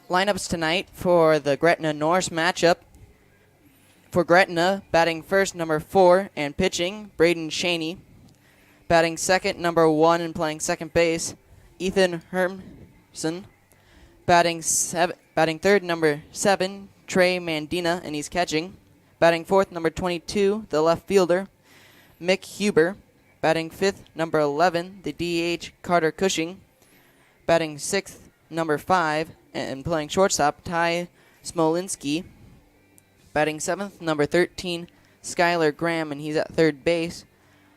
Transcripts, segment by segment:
Lineups tonight for the Gretna Norris matchup. For Gretna, batting first, number 4, and pitching, Braden Shaney. Batting second, number 1, and playing second base, Ethan Hermson. Batting third, number 7, Trey Mandina, and he's catching. Batting fourth, number 22, the left fielder, Mick Huber. Batting fifth, number 11, the DH, Carter Cushing. Batting sixth, number 5, and playing shortstop, Ty Smolinski. Batting seventh, number 13, Skylar Graham, and he's at third base.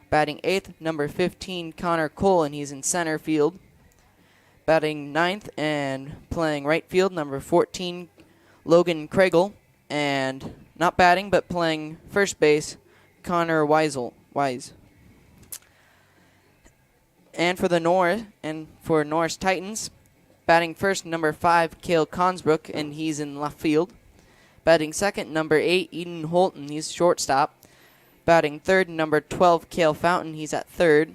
Batting eighth, number 15, Connor Cole, and he's in center field. Batting ninth and playing right field, number 14, Logan Kragel. And not batting, but playing first base, Connor Wise. And for Norris Titans, batting first, number 5, Cale Consbrook, and he's in left field. Batting second, number 8, Eden Holton, he's shortstop. Batting third, number 12, Cale Fountain, he's at third.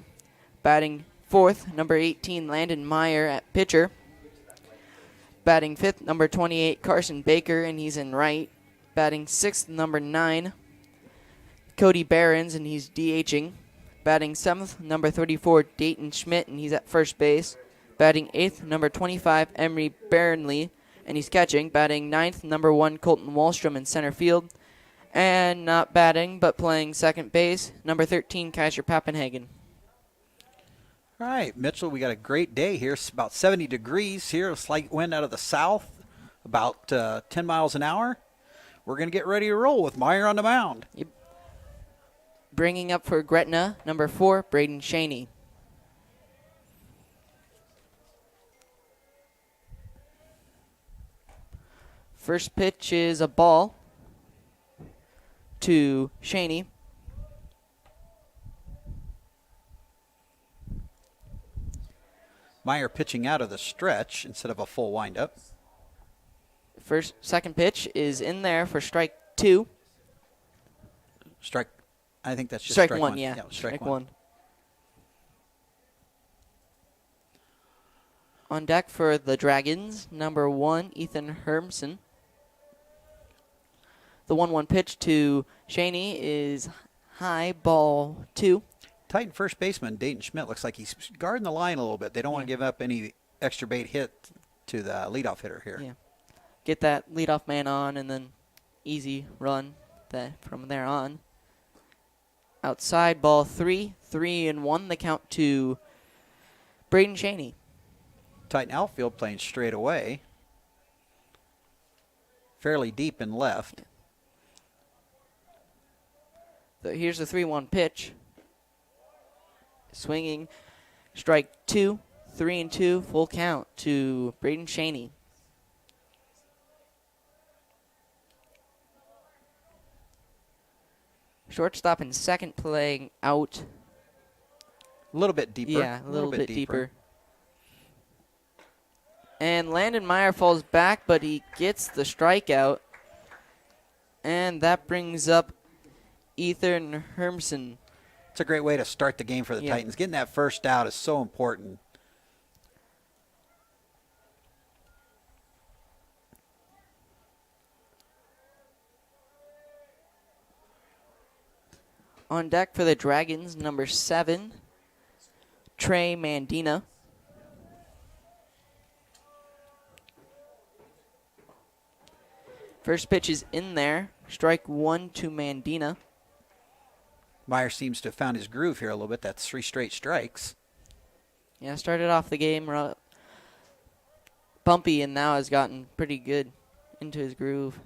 Batting fourth, number 18, Landon Meyer at pitcher. Batting fifth, number 28, Carson Baker, and he's in right. Batting sixth, number 9, Cody Barons, and he's DHing. Batting seventh, number 34, Dayton Schmidt, and he's at first base. Batting eighth, number 25, Emery Burnley, and he's catching. Batting ninth, number 1, Colton Wallstrom in center field. And not batting, but playing second base, number 13, Kaiser Pappenhagen. All right, Mitchell, we got a great day here. It's about 70 degrees here, a slight wind out of the south, about 10 miles an hour. We're going to get ready to roll with Meyer on the mound. Yep. Bringing up for Gretna, number 4, Braden Shaney. First pitch is a ball to Shaney. Meyer pitching out of the stretch instead of a full windup. Second pitch is in there for strike 2. Strike, I think that's just strike one. Yeah, strike one. On deck for the Dragons, number 1, Ethan Hermson. The 1-1 pitch to Shaney is high, ball 2. Titan first baseman Dayton Schmidt looks like he's guarding the line a little bit. They don't want to give up any extra bait hit to the leadoff hitter here. Yeah. Get that leadoff man on and then easy run from there on. Outside, ball 3, 3-1, the count to Braden Shaney. Titan outfield playing straight away. Fairly deep in left. Here's the 3-1 pitch. Swinging, strike 2, 3-2, full count to Braden Shaney. Shortstop and second playing out. A little bit deeper. Yeah, a little bit deeper. And Landon Meyer falls back, but he gets the strikeout. And that brings up Ethan Hermson. It's a great way to start the game for the Titans. Getting that first out is so important. On deck for the Dragons, number 7, Trey Mandina. First pitch is in there. Strike 1 to Mandina. Meyer seems to have found his groove here a little bit. That's 3 straight strikes. Yeah, started off the game bumpy and now has gotten pretty good into his groove.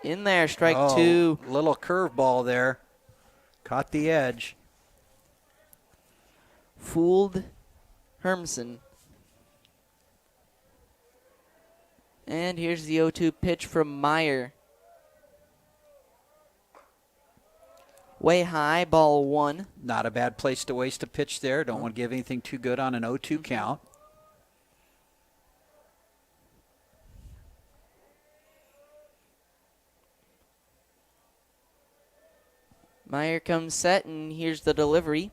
In there, strike 2. Little curveball there. Caught the edge. Fooled Hermson. And here's the 0-2 pitch from Meyer. Way high, ball 1. Not a bad place to waste a pitch there. Don't want to give anything too good on an 0-2 count. Meyer comes set, and here's the delivery.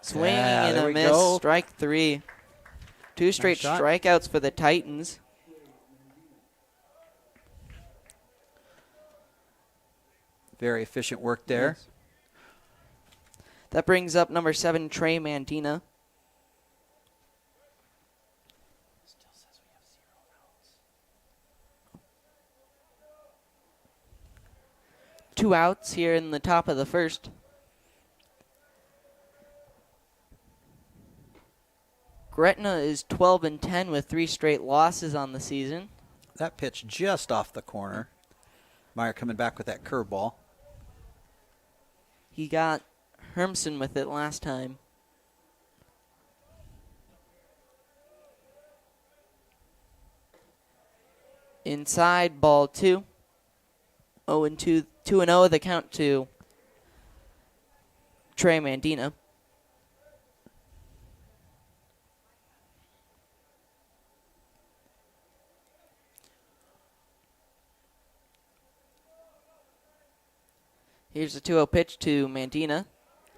Swinging and a miss, strike 3. 2 straight shot. strikeouts for the Titans. Very efficient work there. Yes. That brings up number 7, Trey Mandina. Still says we have 0 outs. 2 outs here in the top of the first. Gretna is 12-10 with 3 straight losses on the season. That pitch just off the corner. Meyer coming back with that curveball. He got Hermson with it last time. Inside, ball 2. 2-0 the count to Trey Mandina. Here's the 2-0 pitch to Mandina.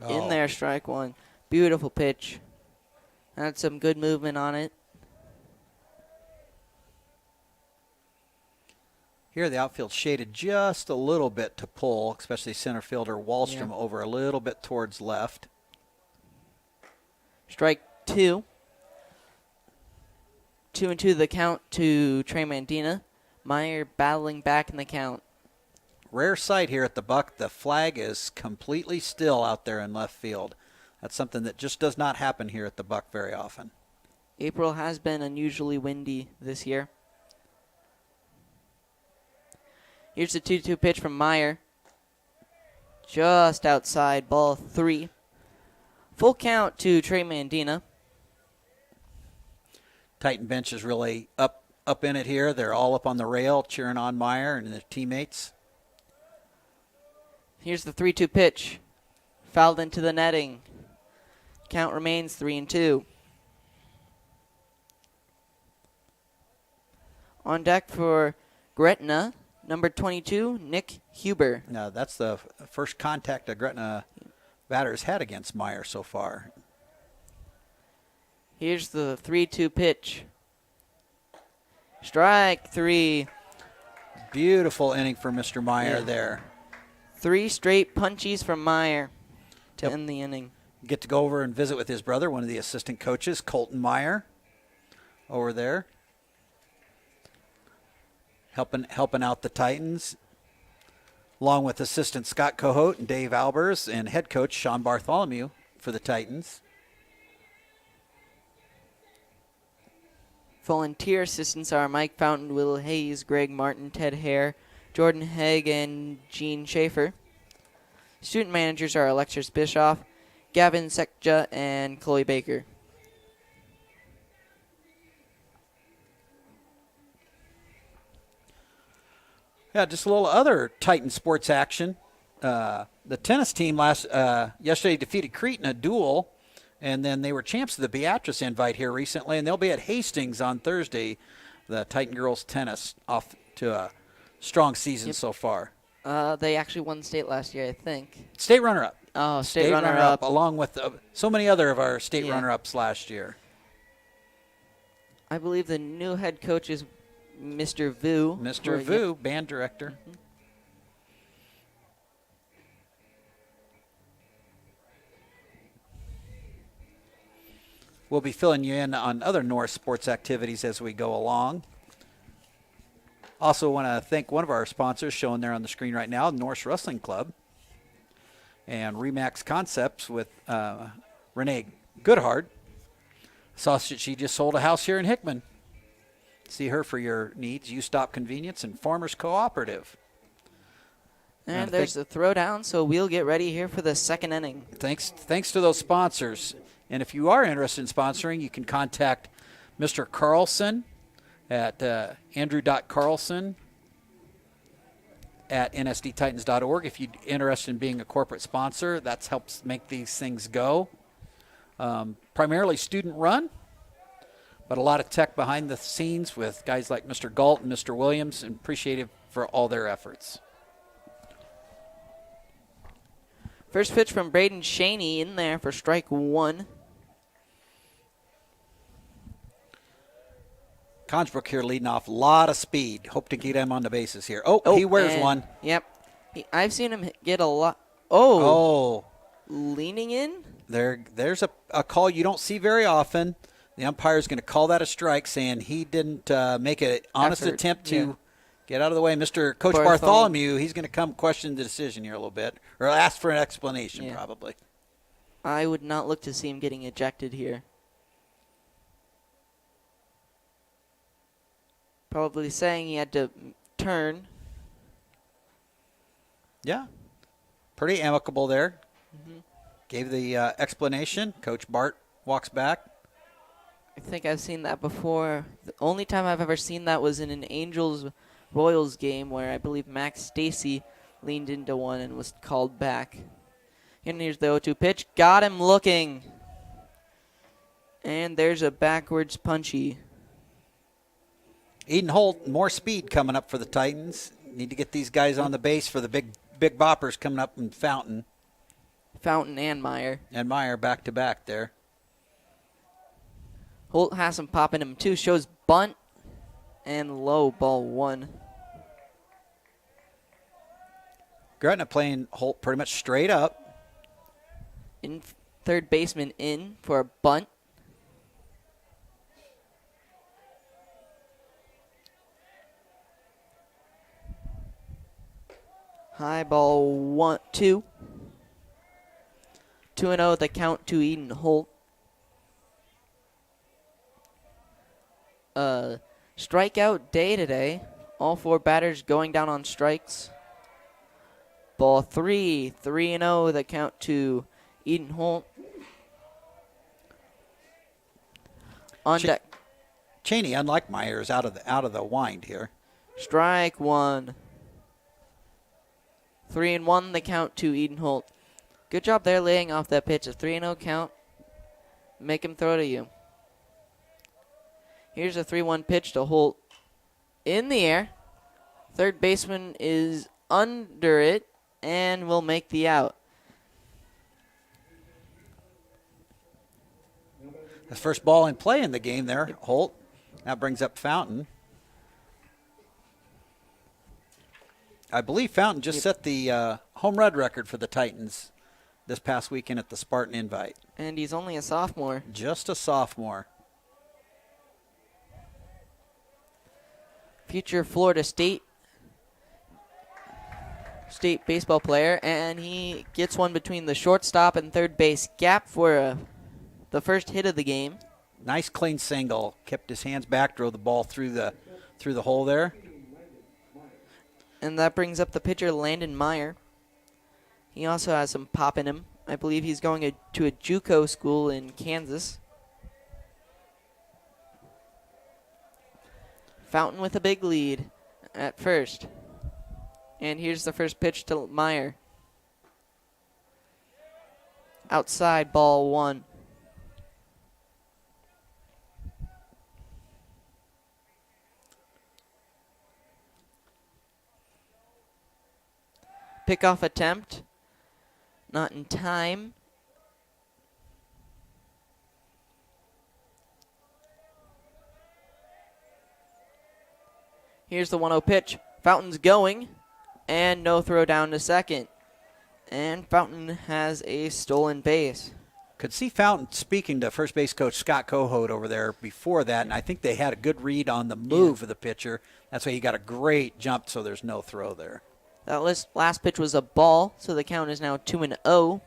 In there, strike 1. Beautiful pitch. Had some good movement on it. Here the outfield shaded just a little bit to pull, especially center fielder Wallstrom over a little bit towards left. Strike 2. 2-2 the count to Trey Mandina. Meyer battling back in the count. Rare sight here at the Buck. The flag is completely still out there in left field. That's something that just does not happen here at the Buck very often. April has been unusually windy this year. Here's the 2-2 pitch from Meyer. Just outside, ball 3. Full count to Trey Mandina. Titan bench is really up in it here. They're all up on the rail cheering on Meyer and their teammates. Here's the 3-2 pitch. Fouled into the netting. Count remains 3-2. On deck for Gretna, number 22, Nick Huber. Now that's the first contact a Gretna batter's had against Meyer so far. Here's the 3-2 pitch. Strike 3. Beautiful inning for Mr. Meyer there. 3 straight punchies from Meyer to end the inning. Get to go over and visit with his brother, one of the assistant coaches, Colton Meyer, over there. Helping out the Titans, along with assistant Scott Cohote and Dave Albers and head coach Sean Bartholomew for the Titans. Volunteer assistants are Mike Fountain, Will Hayes, Greg Martin, Ted Hare, Jordan Haig, and Gene Schaefer. Student managers are Alexis Bischoff, Gavin Sekja, and Chloe Baker. Yeah, just a little other Titan sports action. The tennis team yesterday defeated Crete in a duel, and then they were champs of the Beatrice invite here recently, and they'll be at Hastings on Thursday. The Titan girls tennis off to a strong season so far. They actually won state last year, I think. State runner-up. Oh, state runner-up. Along with so many other of our state runner-ups last year. I believe the new head coach is Mr. Vu. Mr. Vu, band director. Mm-hmm. We'll be filling you in on other Norris sports activities as we go along. Also want to thank one of our sponsors shown there on the screen right now, Norris Wrestling Club and Remax Concepts with Renee Goodhart. Saw she just sold a house here in Hickman. See her for your needs. U-Stop Convenience and Farmers Cooperative. And there's the throwdown, so we'll get ready here for the second inning. Thanks to those sponsors. And if you are interested in sponsoring, you can contact Mr. Carlson at andrew.carlson at nsdtitans.org. If you're interested in being a corporate sponsor, that helps make these things go. Primarily student run, but a lot of tech behind the scenes with guys like Mr. Galt and Mr. Williams, and appreciative for all their efforts. First pitch from Braden Shaney in there for strike 1. Consbrook here leading off. A lot of speed. Hope to get him on the bases here. Oh, he wears and- one. Yep. I've seen him get a lot. Oh. Oh. Leaning in? There's a call you don't see very often. The umpire is going to call that a strike, saying he didn't make an honest attempt to get out of the way. Mr. Coach Bartholomew, he's going to come question the decision here a little bit, or ask for an explanation probably. I would not look to see him getting ejected here. Probably saying he had to turn. Yeah. Pretty amicable there. Mm-hmm. Gave the explanation. Coach Bart walks back. I think I've seen that before. The only time I've ever seen that was in an Angels-Royals game where I believe Max Stacy leaned into one and was called back. And here's the 0-2 pitch. Got him looking. And there's a backwards punchy. Eden Holt, more speed coming up for the Titans. Need to get these guys on the base for the big boppers coming up in Fountain. Fountain and Meyer. And Meyer back to back there. Holt has some pop in him too. Shows bunt and low, ball one. Gretna playing Holt pretty much straight up. Third baseman in for a bunt. High ball 1-2. 2-0 the count to Eden Holt. Strikeout day today. All four batters going down on strikes. Ball 3. 3-0 the count to Eden Holt. On deck. Cheney, unlike Meyer, is out of the wind here. Strike one. 3-1 the count to Eden Holt. Good job there laying off that pitch. A 3-0 count. Make him throw to you. Here's a 3-1 pitch to Holt. In the air. Third baseman is under it and will make the out. The first ball in play in the game there, Holt. That brings up Fountain. I believe Fountain just set the home run record for the Titans this past weekend at the Spartan Invite. And he's only a sophomore. Just a sophomore. Future Florida State baseball player, and he gets one between the shortstop and third base gap for the first hit of the game. Nice clean single. Kept his hands back, drove the ball through the hole there. And that brings up the pitcher, Landon Meyer. He also has some pop in him. I believe he's going to a JUCO school in Kansas. Fountain with a big lead at first. And here's the first pitch to Meyer. Outside, ball one. Pickoff attempt. Not in time. Here's the 1-0 pitch. Fountain's going. And no throw down to second. And Fountain has a stolen base. Could see Fountain speaking to first base coach Scott Cohout over there before that, and I think they had a good read on the move of the pitcher. That's why he got a great jump, so there's no throw there. That last pitch was a ball, so the count is now 2-0.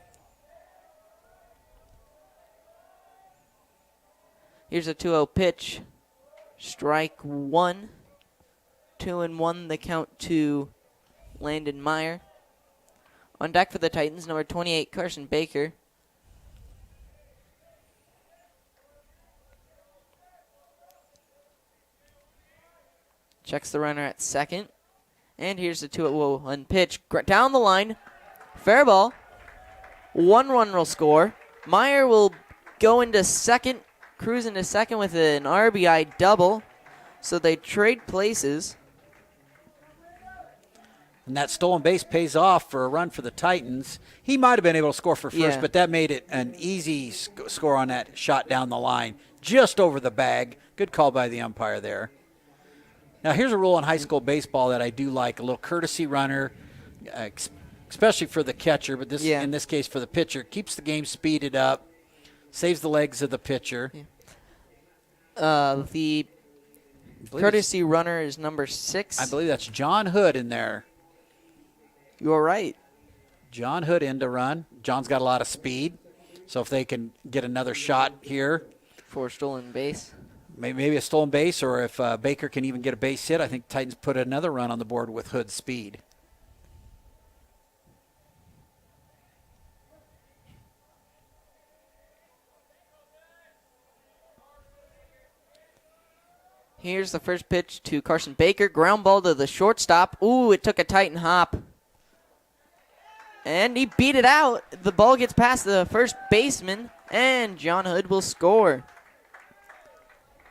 Here's a 2-0 pitch. Strike one. 2-1 the count to Landon Meyer. On deck for the Titans, number 28, Carson Baker. Checks the runner at second. And here's the 2-1 pitch. Down the line. Fair ball. 1 run will score. Meyer will go into second, cruise into second with an RBI double. So they trade places. And that stolen base pays off for a run for the Titans. He might have been able to score for first, but that made it an easy score on that shot down the line. Just over the bag. Good call by the umpire there. Now, here's a rule in high school baseball that I do like, a little courtesy runner, especially for the catcher, but in this case for the pitcher. Keeps the game speeded up, saves the legs of the pitcher. The courtesy runner is number 6. I believe that's John Hood in there. You're right. John Hood in to run. John's got a lot of speed, so if they can get another shot here. For a stolen base. Maybe a stolen base, or if Baker can even get a base hit, I think Titans put another run on the board with Hood's speed. Here's the first pitch to Carson Baker. Ground ball to the shortstop. Ooh, it took a Titan hop. And he beat it out. The ball gets past the first baseman, and John Hood will score.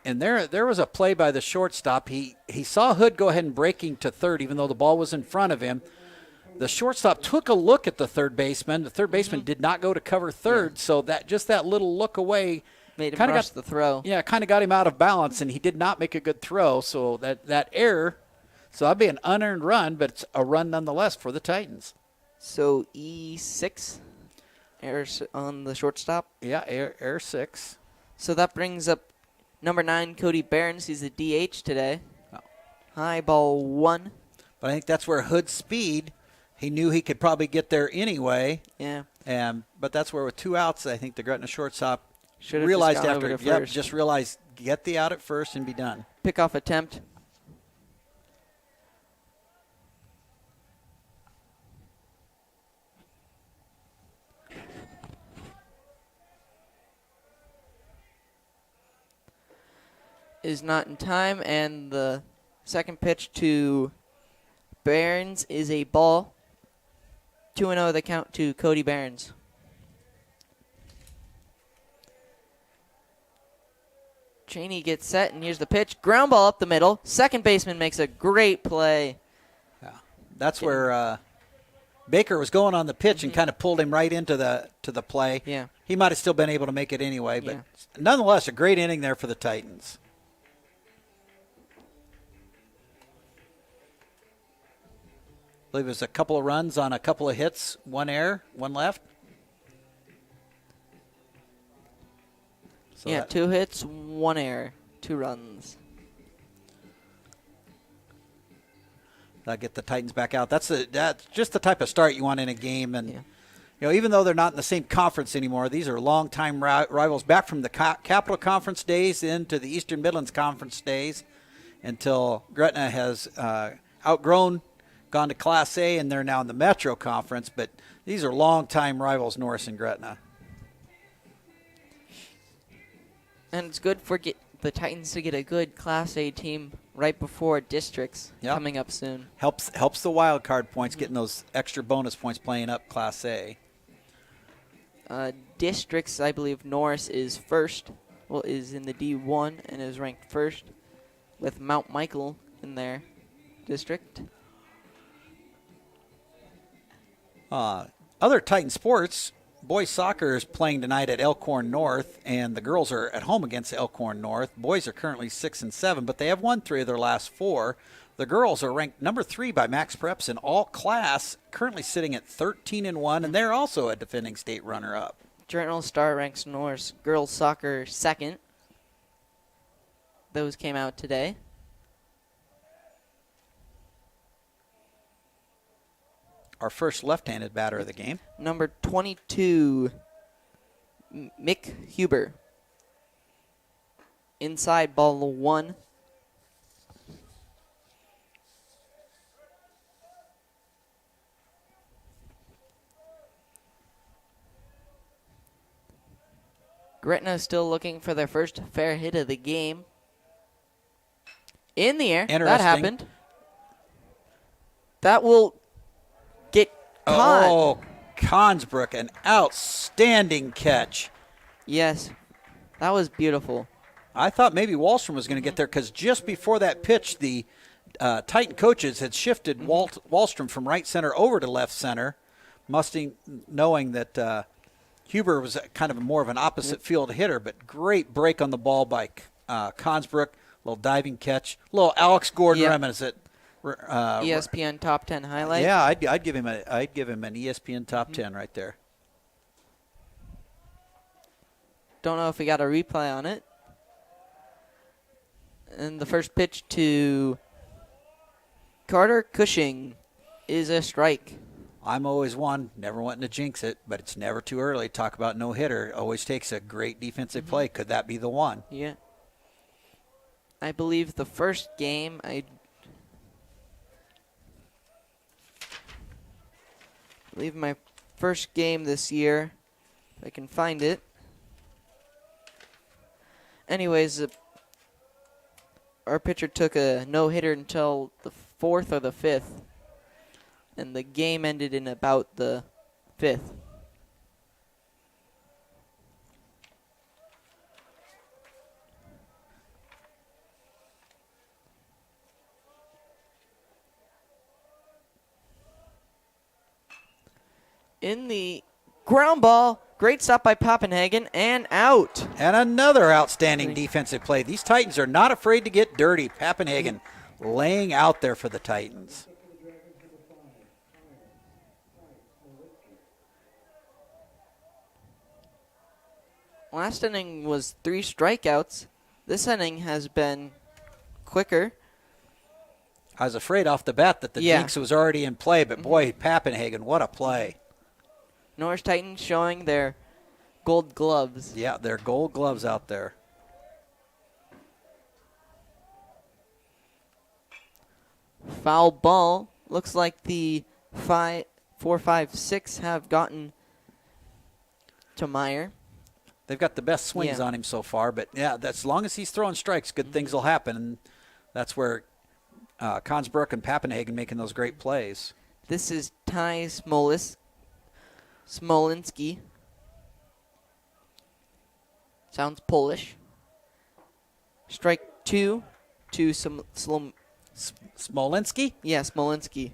And there was a play by the shortstop. He saw Hood go ahead and breaking to third, even though the ball was in front of him. The shortstop took a look at the third baseman. The third baseman did not go to cover third, so that little look away made him rush the throw. Yeah, kind of got him out of balance, and he did not make a good throw. So that error, so that'd be an unearned run, but it's a run nonetheless for the Titans. So E6, error on the shortstop. Yeah, error 6. So that brings up number 9, Cody Behrens. He's the DH today. Oh. High ball 1. But I think that's where Hood's speed, he knew he could probably get there anyway. Yeah. But that's where with 2 outs, I think the Gretna shortstop should have realized just realized get the out at first and be done. Pickoff attempt. Is not in time, and the second pitch to Behrens is a ball. 2-0 the count to Cody Behrens. Cheney gets set, and here's the pitch. Ground ball up the middle. Second baseman makes a great play. Yeah, that's where Baker was going on the pitch and kind of pulled him right into the play. Yeah. He might have still been able to make it anyway, but nonetheless, a great inning there for the Titans. I believe it was a couple of runs on a couple of hits, 1 error, 1 left. So 2 hits, 1 error, 2 runs. That'll get the Titans back out. That's just the type of start you want in a game. And even though they're not in the same conference anymore, these are longtime rivals back from the Capital Conference days into the Eastern Midlands Conference days until Gretna has gone to Class A, and they're now in the Metro Conference. But these are longtime rivals, Norris and Gretna. And it's good for the Titans to get a good Class A team right before districts coming up soon. Helps the wild card points, getting those extra bonus points playing up Class A. Districts, I believe Norris is first. Well, is in the D1 and is ranked first with Mount Michael in their district. Other Titan sports, boys soccer is playing tonight at Elkhorn North, and the girls are at home against Elkhorn North. Boys are currently 6-7, but they have won 3 of their last 4. The girls are ranked number 3 by Max Preps in all class, currently sitting at 13-1, and they're also a defending state runner-up. Journal Star ranks Norris girls soccer second. Those came out today. Our first left-handed batter of the game. Number 22, Mick Huber. Inside ball 1. Gretna still looking for their first fair hit of the game. In the air. That happened. That will get caught. Oh, Consbrook, an outstanding catch. Yes, that was beautiful. I thought maybe Wallstrom was going to get there because just before that pitch, the Titan coaches had shifted Wallstrom from right center over to left center, knowing that Huber was kind of more of an opposite field hitter, but great break on the ball by Consbrook, little diving catch, little Alex Gordon Yep. reminiscent. ESPN top 10 highlight. Yeah, I'd give him an ESPN top 10 right there. Don't know if we got a replay on it. And the first pitch to Carter Cushing is a strike. I'm always one, never wanting to jinx it, but it's never too early. Talk about no hitter. Always takes a great defensive play. Could that be the one? Yeah. I believe the first game, I believe my first game this year, if I can find it. Anyways, our pitcher took a no-hitter until the 4th or the 5th, and the game ended in about the 5th. In the ground ball, great stop by Papenhagen, and out. And another outstanding defensive play. These Titans are not afraid to get dirty. Papenhagen laying out there for the Titans. Last inning was 3 strikeouts. This inning has been quicker. I was afraid off the bat that the jinx was already in play, but boy, Papenhagen, what a play. Norris Titans showing their gold gloves. Yeah, their gold gloves out there. Foul ball. Looks like the 4, 5, 6 have gotten to Meyer. They've got the best swings on him so far, but yeah, as long as he's throwing strikes, good things will happen. And that's where Consbrook and Papenhagen making those great plays. This is Ty Smolinski. Sounds Polish. Strike 2 to Smolinski? Yeah, Smolinski.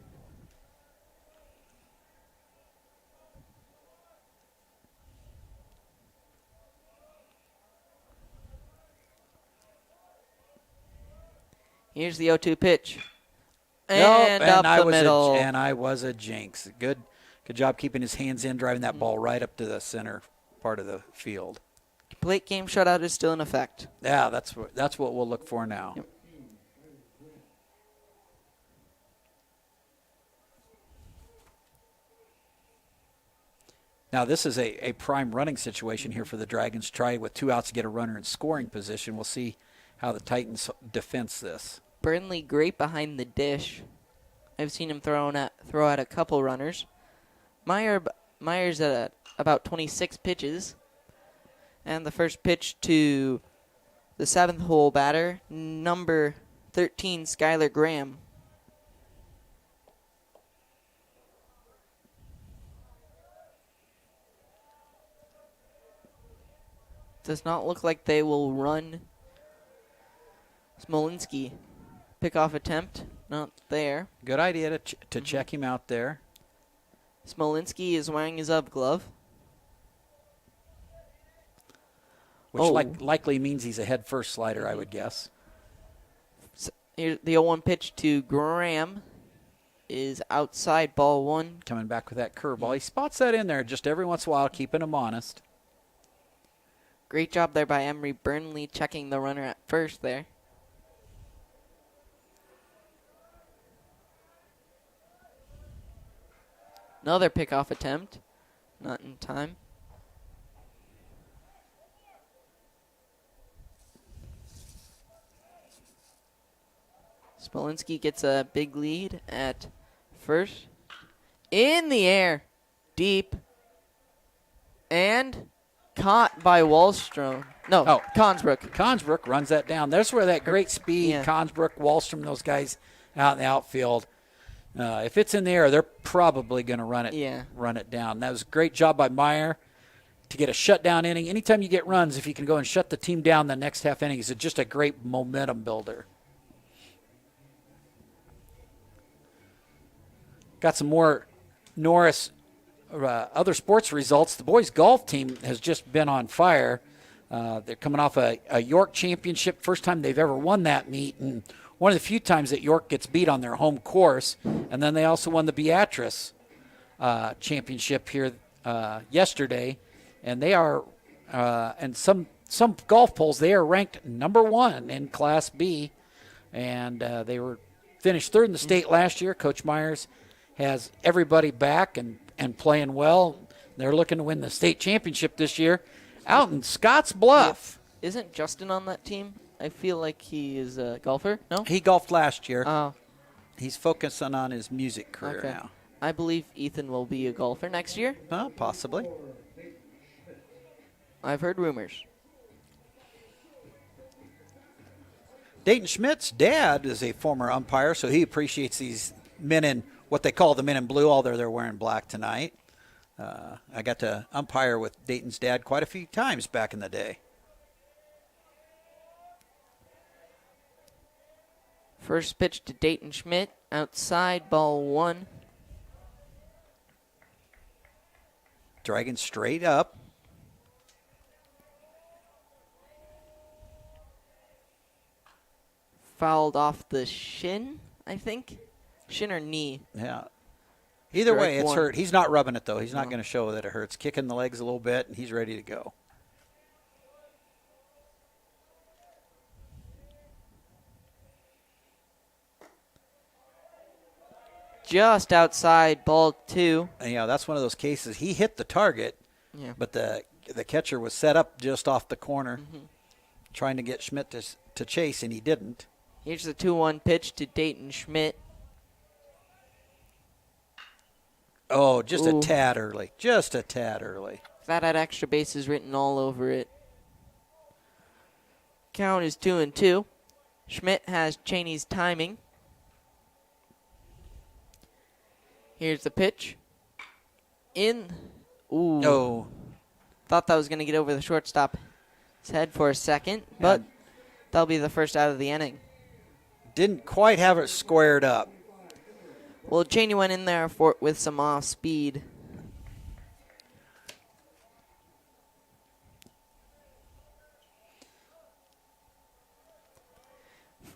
Here's the 0-2 pitch. And up the middle. And I was a jinx. Good job keeping his hands in, driving that ball right up to the center part of the field. Late game shutout is still in effect. Yeah, that's what we'll look for now. Yep. Now, this is a prime running situation here for the Dragons. Try with 2 outs to get a runner in scoring position. We'll see how the Titans defense this. Burnley great behind the dish. I've seen him throw out a couple runners. Myers at about 26 pitches. And the first pitch to the 7th hole batter, number 13, Skylar Graham. Does not look like they will run Smolinski. Pickoff attempt, not there. Good idea to check him out there. Smolinski is wearing his glove. Which likely means he's a head-first slider, I would guess. Here's the 0-1 pitch to Graham is outside, ball 1. Coming back with that curveball. He spots that in there just every once in a while, keeping him honest. Great job there by Emery Burnley checking the runner at first there. Another pickoff attempt. Not in time. Smolinski gets a big lead at first. In the air. Deep. And caught by Wallstrom. No, Consbrook. Consbrook runs that down. There's where that great speed, Consbrook, Wallstrom, those guys out in the outfield. If it's in the air, they're probably going to run it down. That was a great job by Meyer to get a shutdown inning. Anytime you get runs, if you can go and shut the team down the next half inning, it's just a great momentum builder. Got some more Norris other sports results. The boys golf team has just been on fire. They're coming off a York championship, first time they've ever won that meet, and one of the few times that York gets beat on their home course. And then they also won the Beatrice championship here yesterday, and they are and some golf polls they are ranked number 1 in Class B, and they were finished 3rd in the state last year. Coach Myers has everybody back and playing well. They're looking to win the state championship this year out in Scotts Bluff. Isn't Justin on that team? I feel like he is a golfer. No, He golfed last year. Oh, He's focusing on his music career okay. now. I believe Ethan will be a golfer next year. Possibly. I've heard rumors. Dayton Schmidt's dad is a former umpire, so he appreciates these men in what they call the men in blue, although they're wearing black tonight. I got to umpire with Dayton's dad quite a few times back in the day. First pitch to Dayton Schmidt, outside, ball 1. Dragon straight up. Fouled off the shin, I think. Shin or knee. Yeah. Either Strike way, it's 1. hurt. He's not rubbing it, though. He's not No. going to show that it hurts. Kicking the legs a little bit, and he's ready to go. Just outside, ball 2. And, yeah, that's one of those cases. He hit the target, Yeah. but the catcher was set up just off the corner, trying to get Schmidt to chase, and he didn't. Here's the 2-1 pitch to Dayton Schmidt. Oh, just Ooh. a tad early. Just a tad early. That had extra bases written all over it. Count is 2-2. Schmidt has Cheney's timing. Here's the pitch. In. Ooh. Oh, Thought that was going to get over the shortstop's head for a second, but that'll be the first out of the inning. didn't quite have it squared up. Well, Cheney went in there with some off speed.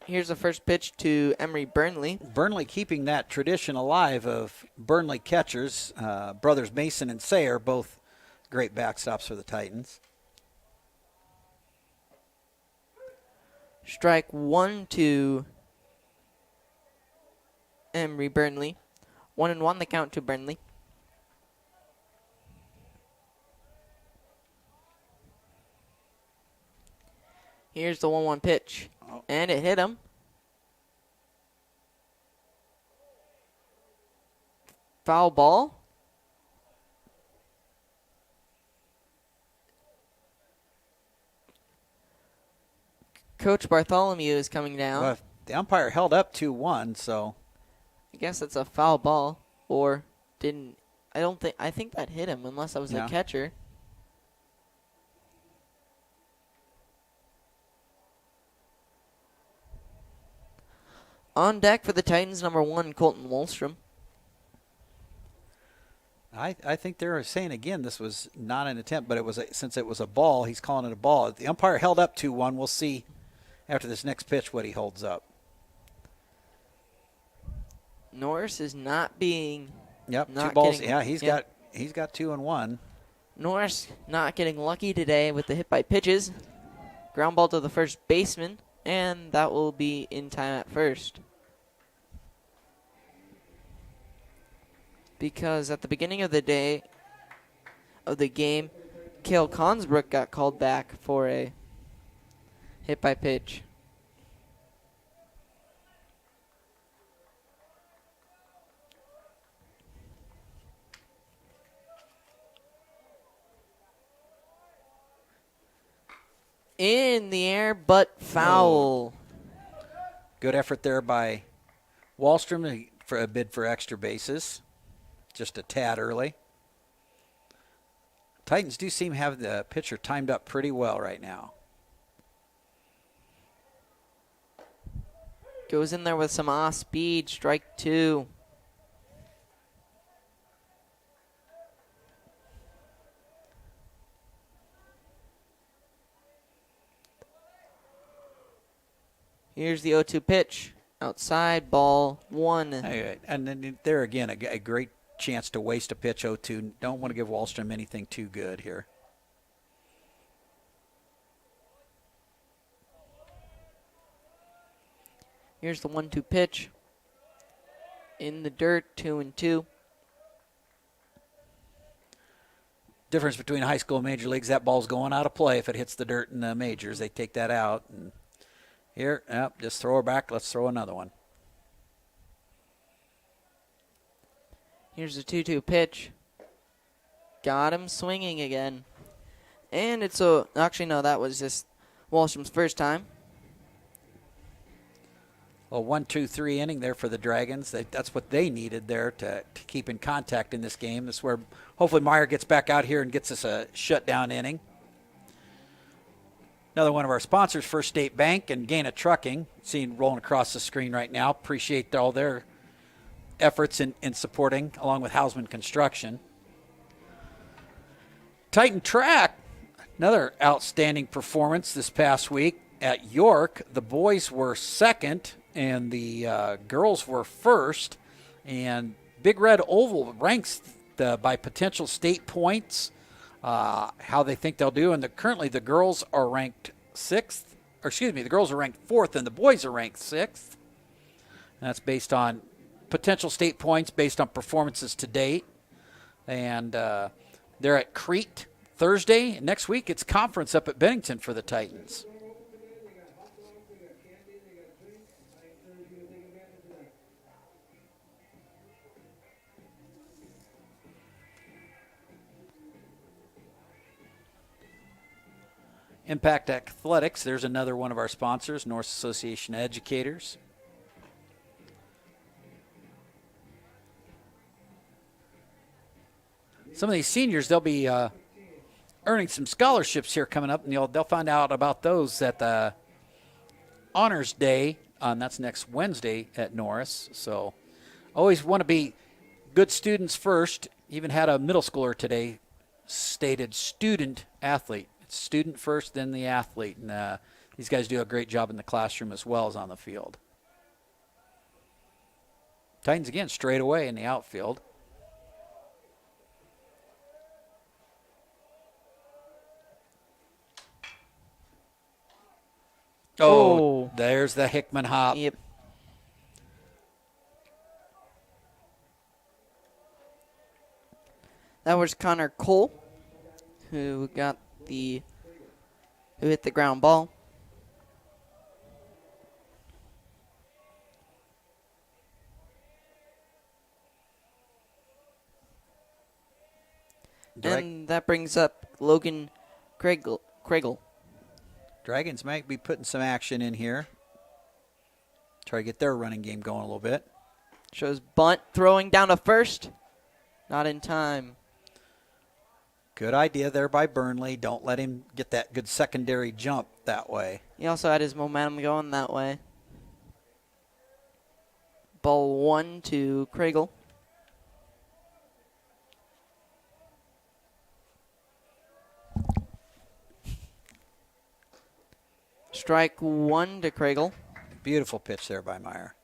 Here's the first pitch to Emery Burnley. Burnley keeping that tradition alive of Burnley catchers. Brothers Mason and Sayer, both great backstops for the Titans. Strike 1 to Emery Burnley. 1-1 the count to Burnley. Here's the 1-1 pitch. And it hit him. Foul ball. Coach Bartholomew is coming down. Well, the umpire held up 2-1, so I guess it's a foul ball. Or didn't. I think that hit him unless I was Yeah. a catcher. On deck for the Titans, number 1, Colton Wallstrom. I think they're saying again this was not an attempt, but it was since it was a ball, he's calling it a ball. The umpire held up 2-1. We'll see after this next pitch what he holds up. Norris is not being. Yep, Not 2 balls. getting- Yeah, yeah. he's got 2 and 1. Norris not getting lucky today with the hit by pitches. Ground ball to the first baseman, and that will be in time at first. Because at the beginning of the game, Cale Consbrook got called back for a hit by pitch. In the air, but foul. Good effort there by Wallstrom for a bid for extra bases. Just a tad early. Titans do seem to have the pitcher timed up pretty well right now. Goes in there with some off speed. Strike 2. Here's the 0-2 pitch. Outside, ball 1. And then there again, a great chance to waste a pitch 0-2. Don't want to give Wallstrom anything too good here. Here's the 1-2 pitch. In the dirt, 2-2. Difference between high school and major leagues, that ball's going out of play if it hits the dirt in the majors. They take that out. And here, just throw her back. Let's throw another one. Here's the 2-2 pitch. Got him swinging again. And it's actually, no, that was just Wallstrom's first time. Well, 1-2-3 inning there for the Dragons. That's what they needed there to keep in contact in this game. This is where hopefully Meyer gets back out here and gets us a shutdown inning. Another one of our sponsors, First State Bank and Gaina Trucking, seen rolling across the screen right now. Appreciate all their efforts in supporting, along with Hausman Construction. Titan Track, another outstanding performance this past week at York. The boys were second and the girls were first. And Big Red Oval ranks by potential state points, how they think they'll do. And currently the girls are ranked sixth. Or excuse me, the girls are ranked fourth and the boys are ranked sixth. And that's based on potential state points based on performances to date. And they're at Crete Thursday. And next week it's conference up at Bennington for the Titans. Impact Athletics, there's another one of our sponsors, Norris Association of Educators. Some of these seniors, they'll be earning some scholarships here coming up, and they'll find out about those at the Honors Day, and that's next Wednesday at Norris. So always want to be good students first. Even had a middle schooler today stated student athlete. It's student first, then the athlete. And these guys do a great job in the classroom as well as on the field. Titans again straight away in the outfield. Oh, there's the Hickman hop. Yep. That was Connor Cole, who hit the ground ball. And that brings up Logan Craigle. Dragons might be putting some action in here. Try to get their running game going a little bit. Shows bunt throwing down to first. Not in time. Good idea there by Burnley. Don't let him get that good secondary jump that way. He also had his momentum going that way. Ball 1 to Craigle. Strike 1 to Craigle. Beautiful pitch there by Meyer.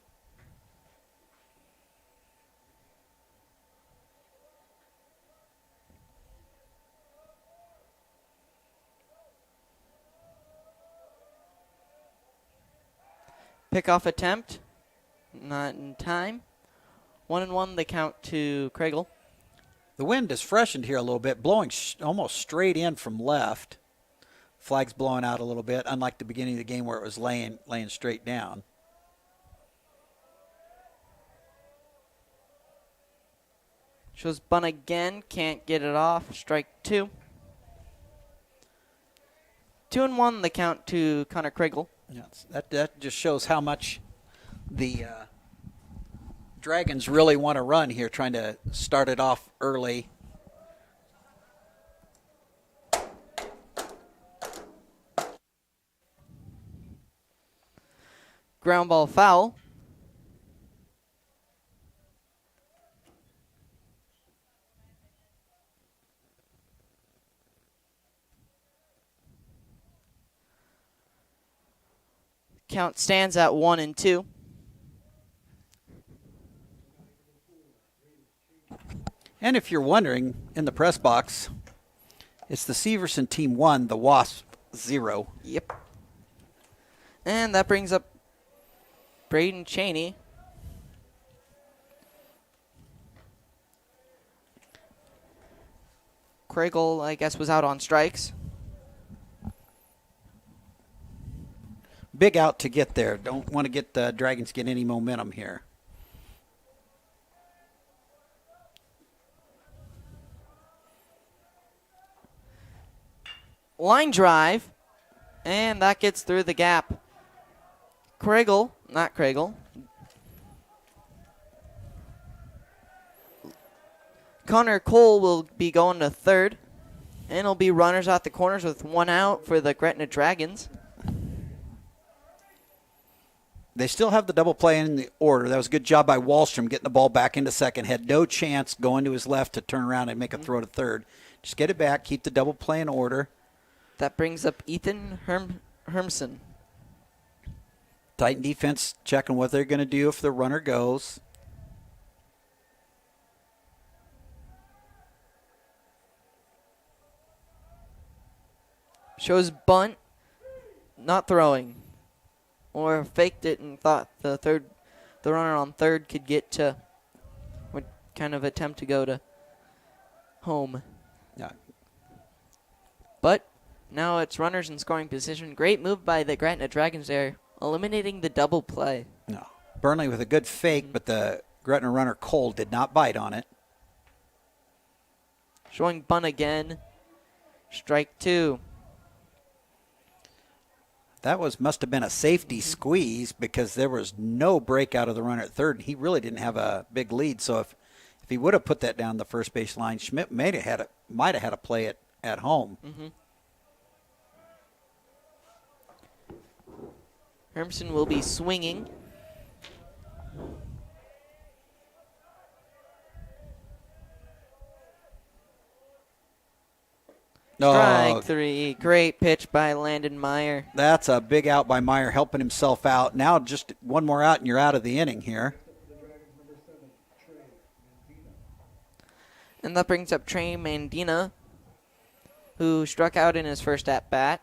Pickoff attempt. Not in time. 1-1 the count to Craigle. The wind has freshened here a little bit, blowing almost straight in from left. Flag's blowing out a little bit, unlike the beginning of the game where it was laying straight down. Shows bunt again, can't get it off. Strike 2. 2-1 the count to Connor Craigle. Yes, that just shows how much the Dragons really want to run here, trying to start it off early. Ground ball foul. Count stands at 1-2. And if you're wondering, in the press box, it's the Severson team 1, the Wasp 0. Yep. And that brings up Braden Cheney. Craigle, I guess, was out on strikes. Big out to get there. Don't want to get the Dragons get any momentum here. Line drive, and that gets through the gap. Not Craigle. Connor Cole will be going to third, and it'll be runners at the corners with 1 out for the Gretna Dragons. They still have the double play in the order. That was a good job by Wallstrom getting the ball back into second. Had no chance going to his left to turn around and make a throw to third. Just get it back, keep the double play in order. That brings up Ethan Hermson. Titan defense checking what they're going to do if the runner goes. Shows bunt, not throwing. Or faked it and thought the runner on third could get to, would kind of attempt to go to home. Yeah. But now it's runners in scoring position. Great move by the Gretna Dragons there, eliminating the double play. No. Burnley with a good fake, but the Gretna runner Cole did not bite on it. Showing bunt again. Strike 2. That must have been a safety squeeze because there was no break out of the runner at third. He really didn't have a big lead. So if he would have put that down the first base line, Schmidt might have had to play it at home. Mm-hmm. Hermson will be swinging. Strike 3. Great pitch by Landon Meyer. That's a big out by Meyer, helping himself out. Now just one more out and you're out of the inning here. And that brings up Trey Mandina, who struck out in his first at-bat.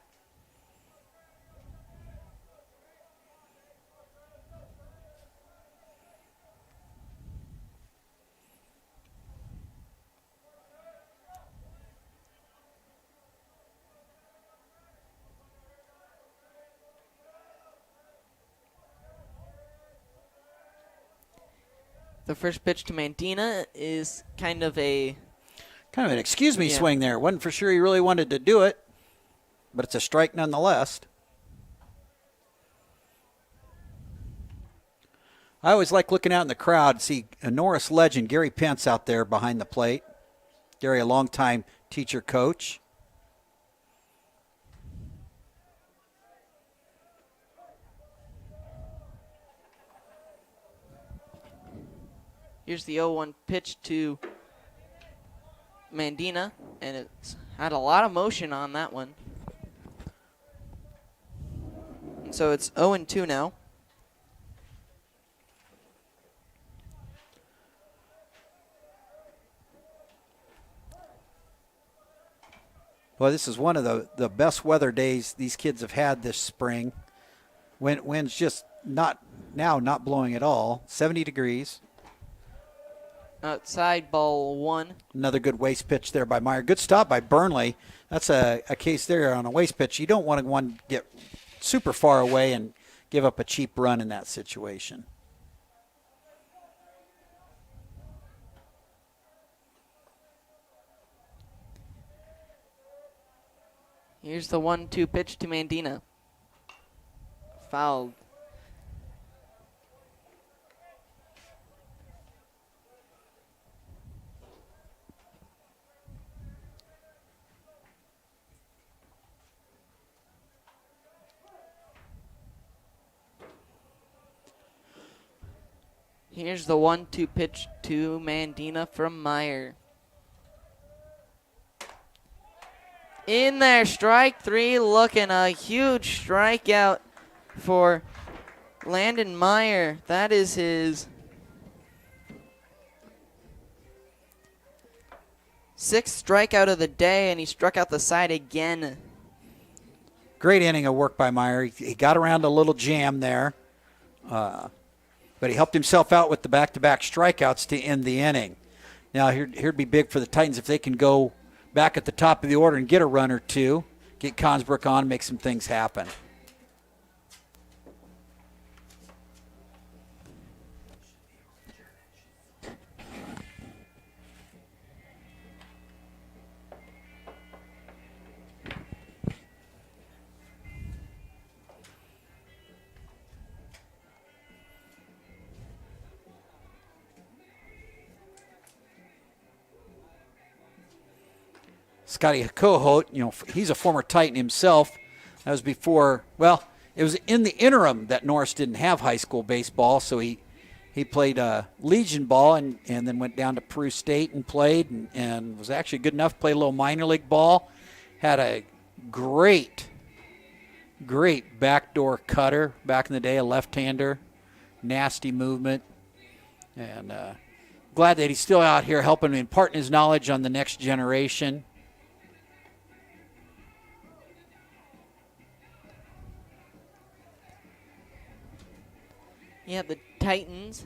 The first pitch to Mandina is kind of an excuse me swing there. Wasn't for sure he really wanted to do it, but it's a strike nonetheless. I always like looking out in the crowd, see a Norris legend, Gary Pence, out there behind the plate. Gary, a longtime teacher coach. Here's the 0-1 pitch to Mandina, and it's had a lot of motion on that one. And so it's 0-2 now. Well, this is one of the best weather days these kids have had this spring. Wind's just not blowing at all. 70 degrees. Outside, ball 1. Another good waste pitch there by Meyer. Good stop by Burnley. That's a case there on a waste pitch. You don't want to get super far away and give up a cheap run in that situation. Here's the 1-2 pitch to Mandina. Fouled. Here's the 1-2 pitch to Mandina from Meyer. In there, strike 3, looking a huge strikeout for Landon Meyer, that is his 6th strikeout of the day, and he struck out the side again. Great inning of work by Meyer. He got around a little jam there, but he helped himself out with the back-to-back strikeouts to end the inning. Now, here'd be big for the Titans if they can go back at the top of the order and get a run or two, get Consbrook on, make some things happen. Scotty Kohut, he's a former Titan himself. That was before, well, it was in the interim that Norris didn't have high school baseball, so he played Legion ball and then went down to Peru State and played and was actually good enough to play a little minor league ball. Had a great backdoor cutter back in the day, a left-hander, nasty movement, and glad that he's still out here helping impart his knowledge on the next generation. Yeah, the Titans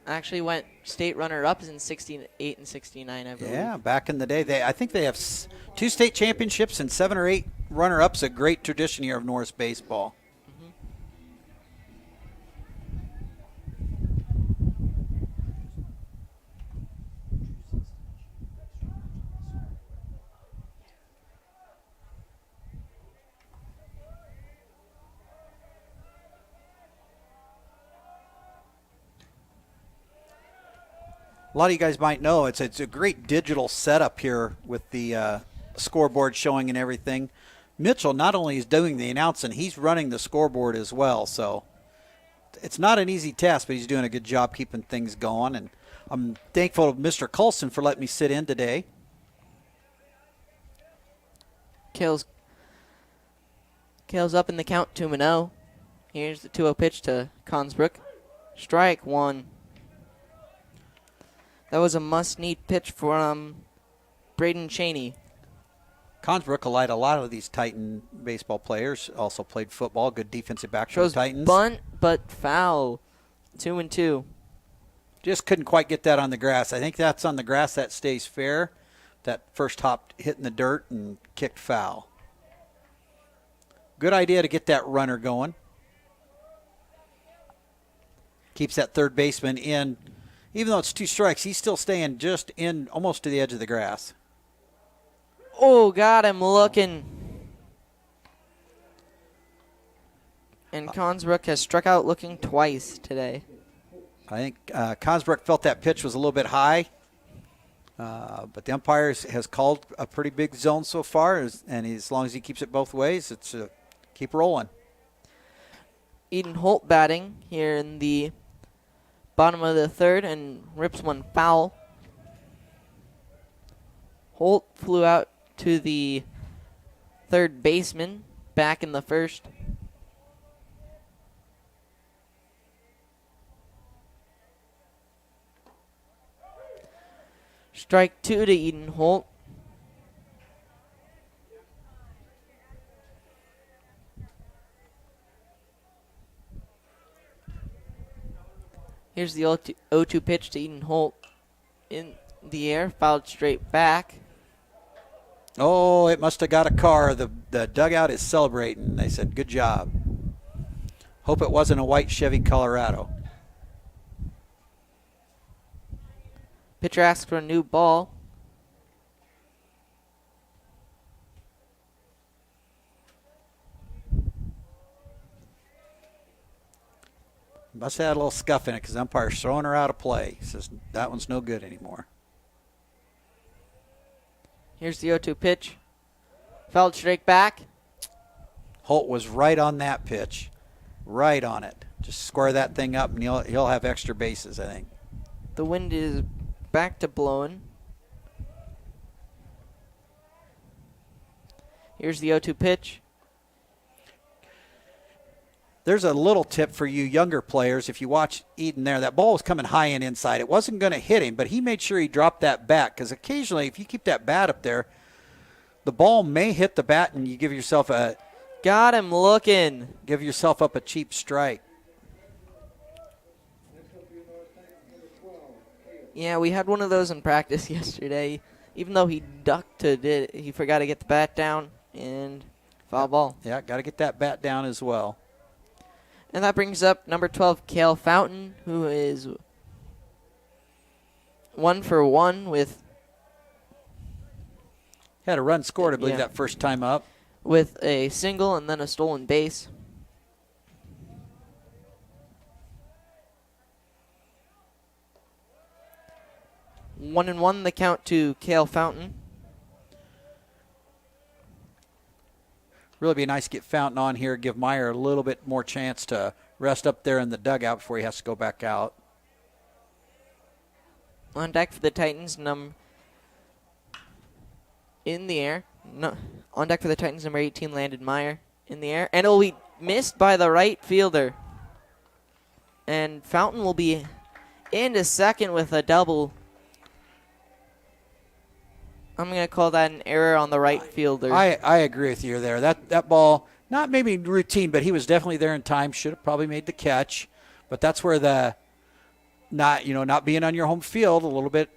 actually went state runner-ups in 68 and 69, I believe. Yeah, back in the day. I think they have 2 state championships and 7 or 8 runner-ups, a great tradition here of Norris baseball. A lot of you guys might know it's a great digital setup here with the scoreboard showing and everything. Mitchell not only is doing the announcing, he's running the scoreboard as well. So it's not an easy task, but he's doing a good job keeping things going. And I'm thankful to Mr. Coulson for letting me sit in today. Kale's up in the count 2-0. Here's the 2-0 pitch to Consbrook. Strike 1. That was a must-need pitch from Braden Cheney. Consbrook, like a lot of these Titan baseball players, also played football. Good defensive back for the Shows Titans. bunt, but foul. 2-2. Just couldn't quite get that on the grass. I think that's on the grass that stays fair. That first hop hit in the dirt and kicked foul. Good idea to get that runner going. Keeps that third baseman in. Even though it's 2 strikes, he's still staying just in almost to the edge of the grass. Oh, got him looking. And Consbrook has struck out looking twice today. I think Consbrook felt that pitch was a little bit high. But the umpire has called a pretty big zone so far. And as long as he keeps it both ways, it's keep rolling. Eden Holt batting here in the bottom of the 3rd and rips one foul. Holt flew out to the 3rd baseman back in the 1st. Strike 2 to Eden Holt. Here's the 0-2 pitch to Eden Holt. In the air, fouled straight back. Oh, it must have got a car. The dugout is celebrating. They said, good job. Hope it wasn't a white Chevy Colorado. Pitcher asks for a new ball. Must have had a little scuff in it because the umpire's throwing her out of play. He says that one's no good anymore. Here's the 0-2 pitch. Fouled straight back. Holt was right on that pitch. Right on it. Just square that thing up and he'll have extra bases, I think. The wind is back to blowing. Here's the 0-2 pitch. There's a little tip for you younger players. If you watch Eden there, that ball was coming high and inside. It wasn't going to hit him, but he made sure he dropped that bat, because occasionally if you keep that bat up there, the ball may hit the bat and you give yourself up a cheap strike. Yeah, we had one of those in practice yesterday. Even though he ducked he forgot to get the bat down and foul ball. Yeah, got to get that bat down as well. And that brings up number 12, Cale Fountain, who is 1 for 1 with... Had a run scored, I believe, that first time up. With a single and then a stolen base. One and one, the count to Cale Fountain. Really be nice to get Fountain on here, give Meyer a little bit more chance to rest up there in the dugout before he has to go back out. On deck for the Titans, in the air. No, on deck for the Titans, number 18, Landon Meyer, in the air. And it will be missed by the right fielder. And Fountain will be into second with a double. I'm going to call that an error on the right fielder. I agree with you there. That ball, not maybe routine, but he was definitely there in time. Should have probably made the catch. But that's where the not being on your home field, a little bit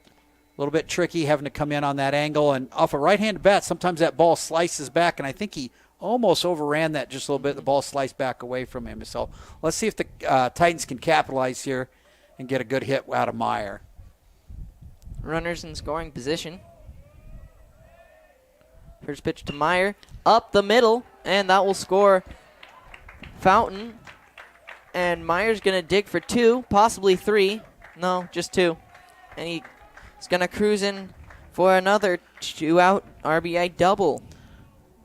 tricky, having to come in on that angle. And off a right-handed bat, sometimes that ball slices back, and I think he almost overran that just a little bit. The ball sliced back away from him. So let's see if the Titans can capitalize here and get a good hit out of Meyer. Runners in scoring position. First pitch to Meyer, up the middle, and that will score Fountain. And Meyer's going to dig for 2, possibly 3. No, just 2. And he's going to cruise in for another 2-out RBI double.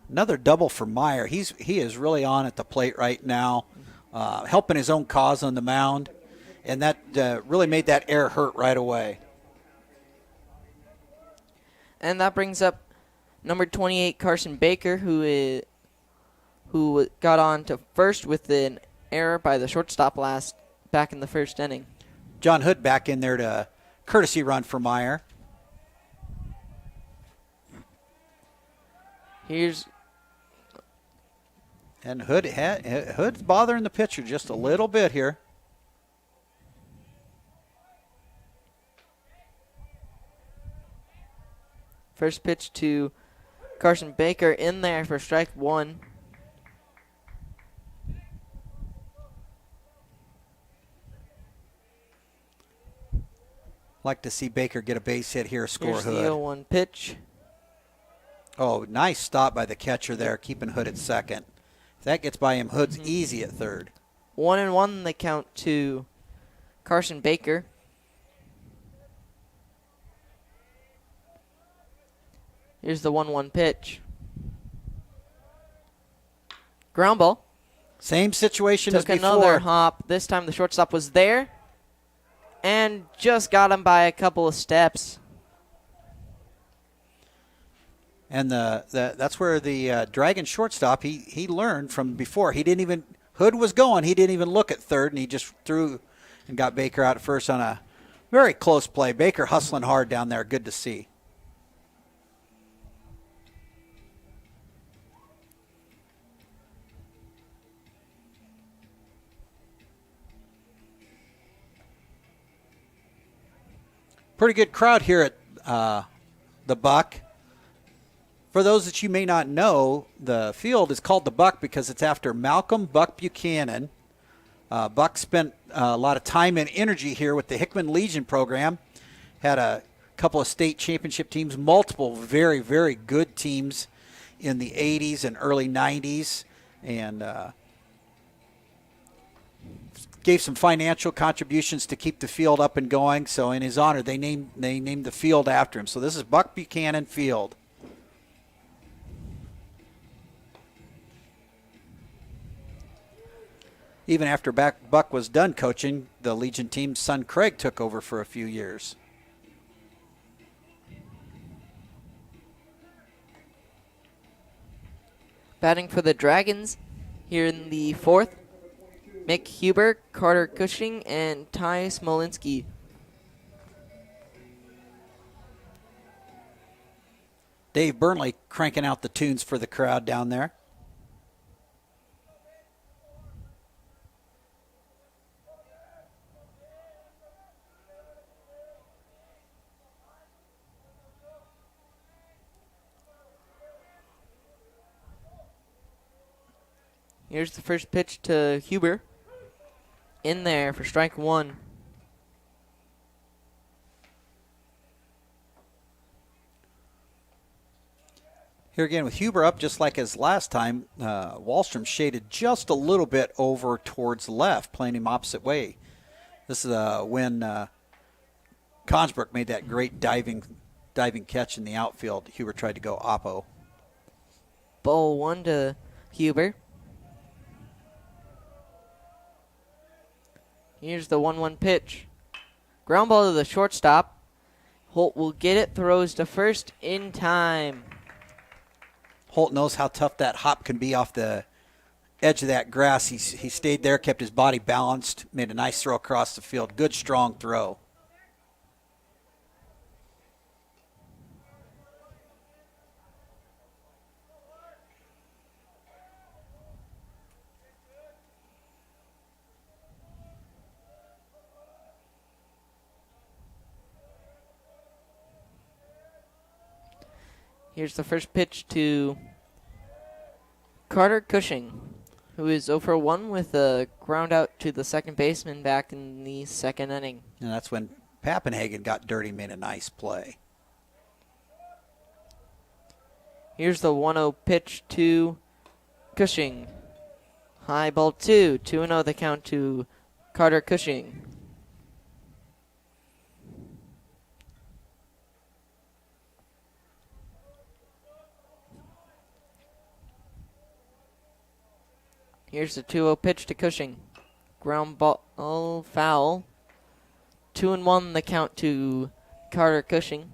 Another double for Meyer. He is really on at the plate right now, helping his own cause on the mound. And that really made that error hurt right away. And that brings up number 28, Carson Baker, who got on to first with an error by the shortstop back in the first inning. John Hood back in there to courtesy run for Meyer. And Hood's bothering the pitcher just a little bit here. First pitch to Carson Baker in there for strike 1. Like to see Baker get a base hit here, score Here's Hood. the 0-1 pitch. Oh, nice stop by the catcher there, keeping Hood at second. If that gets by him, Hood's easy at third. 1-1 the count to Carson Baker. Here's the 1-1 pitch. Ground ball. Same situation as Took before. another hop. This time the shortstop was there and just got him by a couple of steps. And that's where the Dragon shortstop, he learned from before. Hood was going. He didn't even look at third, and he just threw and got Baker out at first on a very close play. Baker hustling hard down there. Good to see. Pretty good crowd here at the Buck. For those that you may not know, the field is called the Buck because it's after Malcolm Buck Buchanan. Buck spent a lot of time and energy here with the Hickman Legion program. Had a couple of state championship teams, multiple very, very good teams in the 80s and early 90s, and gave some financial contributions to keep the field up and going. So in his honor, they named the field after him. So this is Buck Buchanan Field. Even after Buck was done coaching, the Legion team's son Craig took over for a few years. Batting for the Dragons here in the 4th, Mick Huber, Carter Cushing, and Ty Smolinski. Dave Burnley cranking out the tunes for the crowd down there. Here's the first pitch to Huber. In there for strike one. Here again with Huber up just like his last time. Wallstrom shaded just a little bit over towards left, playing him opposite way. This is when Consbrook made that great diving catch in the outfield. Huber tried to go oppo. Ball one to Huber. Here's the 1-1 pitch. Ground ball to the shortstop. Holt will get it, throws to first in time. Holt knows how tough that hop can be off the edge of that grass. He stayed there, kept his body balanced, made a nice throw across the field. Good, strong throw. Here's the first pitch to Carter Cushing, who is 0 for 1 with a ground out to the second baseman back in the second inning. And that's when Pappenhagen got dirty, made a nice play. Here's the 1-0 pitch to Cushing. High ball 2. 2-0 the count to Carter Cushing. Here's the 2-0 pitch to Cushing. Ground ball foul. 2-1 the count to Carter Cushing.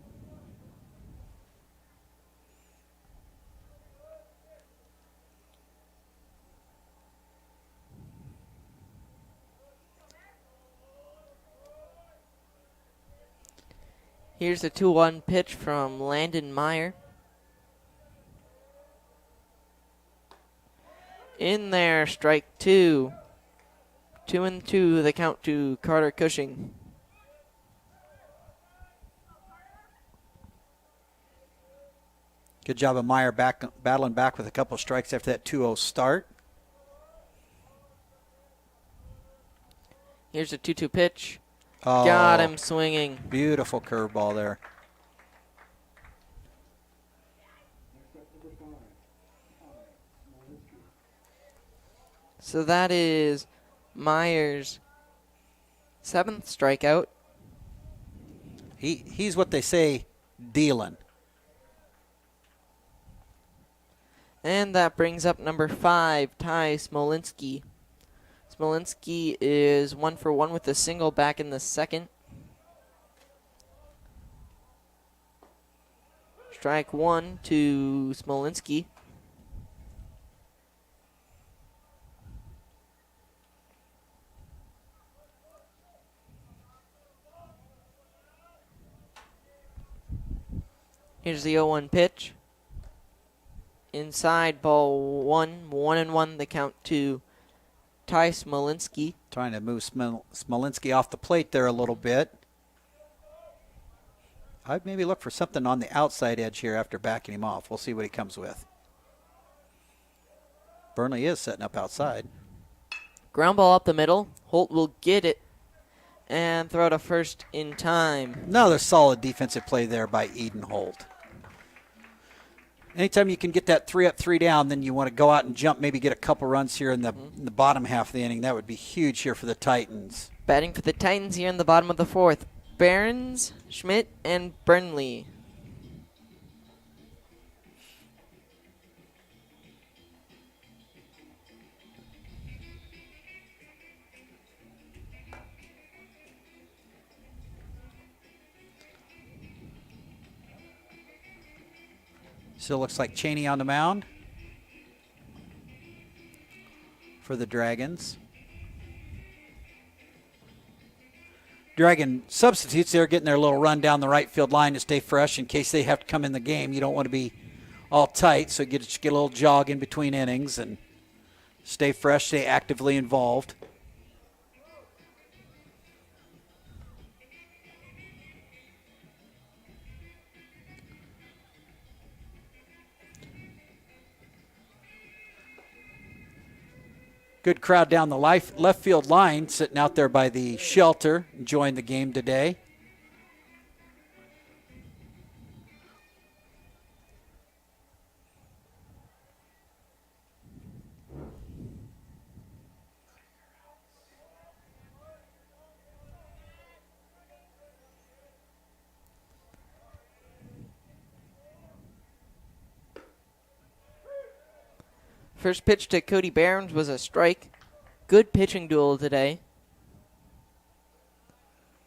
Here's the 2-1 pitch from Landon Meyer. In there, strike 2. 2-2 the count to Carter Cushing. Good job of Meyer battling back with a couple of strikes after that 2-0 start. Here's a 2-2 pitch. Oh, Got him swinging. Beautiful curveball there. So that is Meyer's 7th strikeout. He's what they say, dealing. And that brings up number 5, Ty Smolinski. Smolinski is 1 for 1 with a single back in the second. Strike 1 to Smolinski. Here's the 0-1 pitch. Inside, ball 1, 1-1 the count to Ty Smolinski. Trying to move Smolinski off the plate there a little bit. I'd maybe look for something on the outside edge here after backing him off. We'll see what he comes with. Burnley is setting up outside. Ground ball up the middle. Holt will get it and throw to first in time. Another solid defensive play there by Eden Holt. Anytime you can get that 3 up, 3 down, then you want to go out and jump, maybe get a couple runs here in the bottom half of the inning. That would be huge here for the Titans. Batting for the Titans here in the bottom of the 4th. Barons, Schmidt, and Burnley. Still looks like Cheney on the mound for the Dragons. Dragon substitutes there getting their little run down the right field line to stay fresh in case they have to come in the game. You don't want to be all tight, so get a little jog in between innings and stay fresh, stay actively involved. Good crowd down the left field line, sitting out there by the shelter, enjoying the game today. First pitch to Cody Barnes was a strike. Good pitching duel today.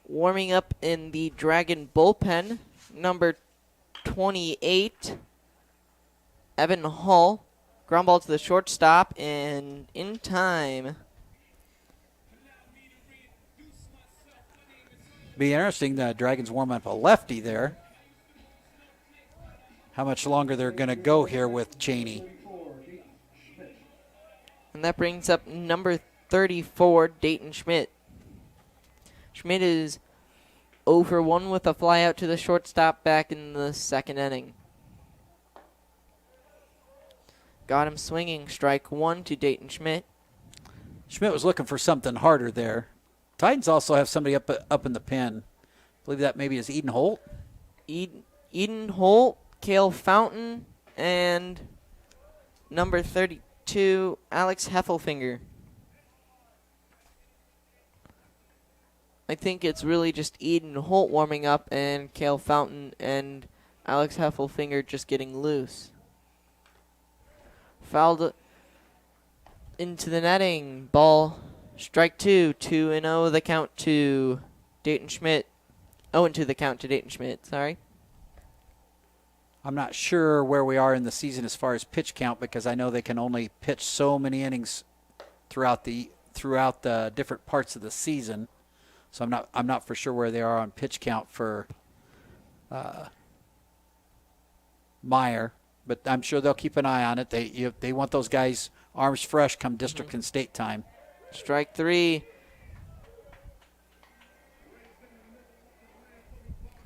Warming up in the Dragon bullpen, number 28, Evan Hall. Ground ball to the shortstop and in time. Be interesting, the Dragons warm up a lefty there. How much longer they're going to go here with Cheney. And that brings up number 34, Dayton Schmidt. Schmidt is 0 for 1 with a fly out to the shortstop back in the second inning. Got him swinging. Strike 1 to Dayton Schmidt. Schmidt was looking for something harder there. Titans also have somebody up in the pen. I believe that maybe is Eden Holt. Eden Holt, Cale Fountain, and number 32, Alex Heffelfinger. I think it's really just Eden Holt warming up and Cale Fountain and Alex Heffelfinger just getting loose. Fouled into the netting. Ball, strike 2, 2-0 the count to Dayton Schmidt. 0-2 the count to Dayton Schmidt, sorry. I'm not sure where we are in the season as far as pitch count because I know they can only pitch so many innings throughout the different parts of the season. So I'm not for sure where they are on pitch count for Meyer, but I'm sure they'll keep an eye on it. They want those guys arms fresh come district and state time. Strike 3.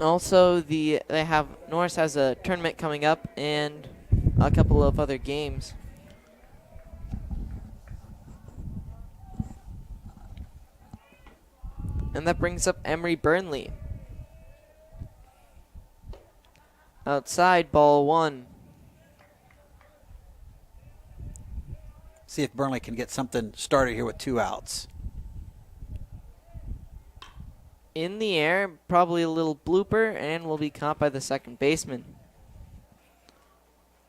Also, Norris has a tournament coming up and a couple of other games. And that brings up Emery Burnley. Outside, ball 1. See if Burnley can get something started here with 2 outs. In the air, probably a little blooper, and will be caught by the second baseman.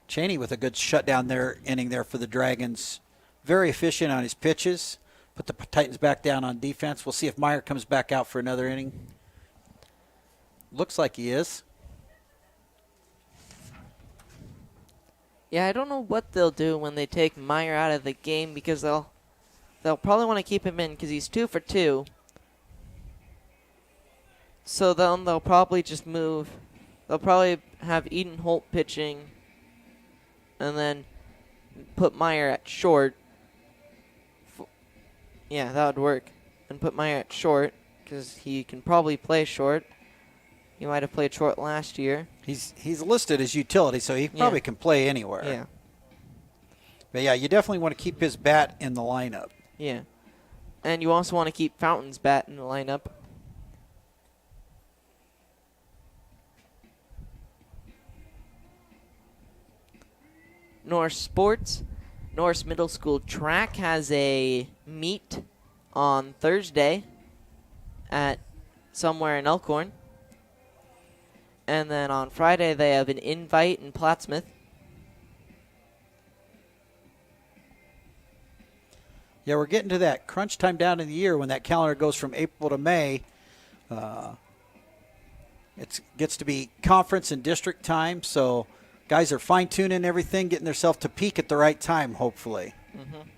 Cheney with a good shutdown inning there for the Dragons. Very efficient on his pitches. Put the Titans back down on defense. We'll see if Meyer comes back out for another inning. Looks like he is. Yeah, I don't know what they'll do when they take Meyer out of the game because they'll probably want to keep him in because he's 2 for 2. So then they'll probably just move. They'll probably have Eden Holt pitching and then put Meyer at short. Yeah, that would work. And put Meyer at short because he can probably play short. He might have played short last year. He's listed as utility, so he probably can play anywhere. Yeah. But yeah, you definitely want to keep his bat in the lineup. Yeah. And you also want to keep Fountain's bat in the lineup. Norris Sports. Norris Middle School Track has a meet on Thursday at somewhere in Elkhorn. And then on Friday they have an invite in Plattsmouth. Yeah, we're getting to that crunch time down in the year when that calendar goes from April to May. It gets to be conference and district time, so guys are fine-tuning everything, getting themselves to peak at the right time, hopefully. Mm-hmm.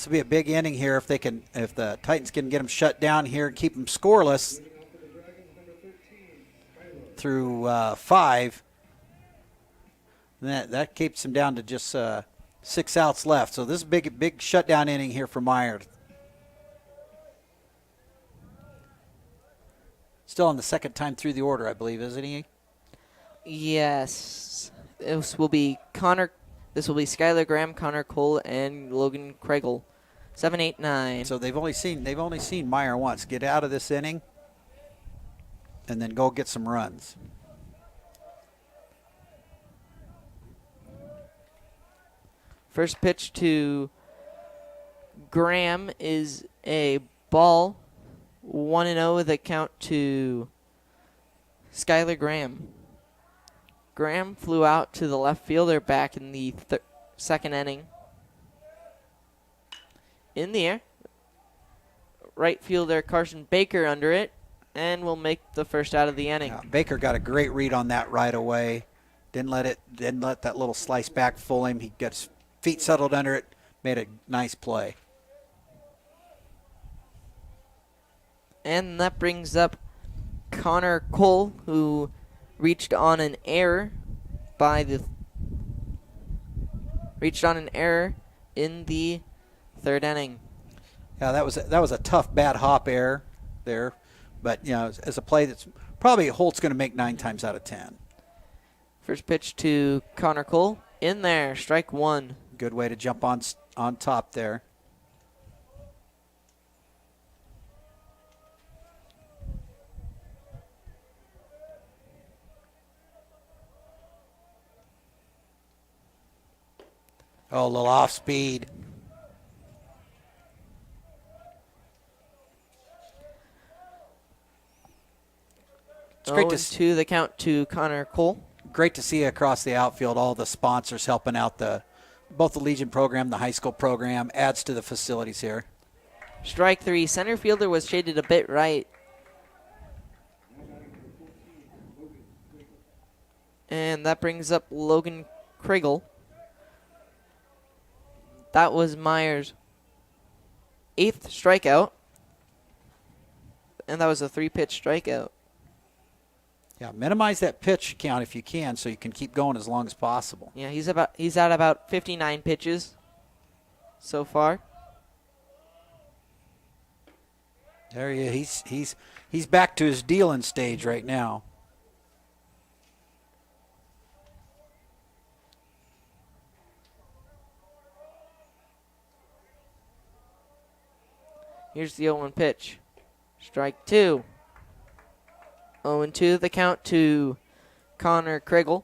This will be a big inning here if the Titans can get them shut down here and keep them scoreless through 5. That keeps them down to just 6 outs left. So this is a big shutdown inning here for Meyer. Still on the second time through the order, I believe, isn't he? Yes. This will be Skylar Graham, Connor Cole, and Logan Kriegel. 7, 8, 9. So they've only seen Meyer once. Get out of this inning and then go get some runs. First pitch to Graham is a ball. 1-0 the count to Skylar Graham. Graham flew out to the left fielder back in the second inning. In the air. Right fielder Carson Baker under it, and will make the first out of the inning. Yeah, Baker got a great read on that right away. Didn't let that little slice back fool him. He gets feet settled under it, made a nice play. And that brings up Connor Cole, who reached on an error in the third inning. Yeah, that was a tough bad hop error there, but as a play that's probably Holt's going to make 9 times out of 10. First pitch to Connor Cole, in there, strike 1. Good way to jump on top there. Oh, a little off speed. It's great to the count to Connor Cole. Great to see across the outfield all the sponsors helping out both the Legion program, the high school program, adds to the facilities here. Strike 3. Center fielder was shaded a bit right. And that brings up Logan Kriegel. That was Meyer's 8th strikeout. And that was a 3-pitch strikeout. Yeah, minimize that pitch count if you can so you can keep going as long as possible. Yeah, he's at about 59 pitches so far. There he is. He's back to his dealing stage right now. Here's the 0-1 pitch. Strike 2. 0-2 the count to Connor Kriegel.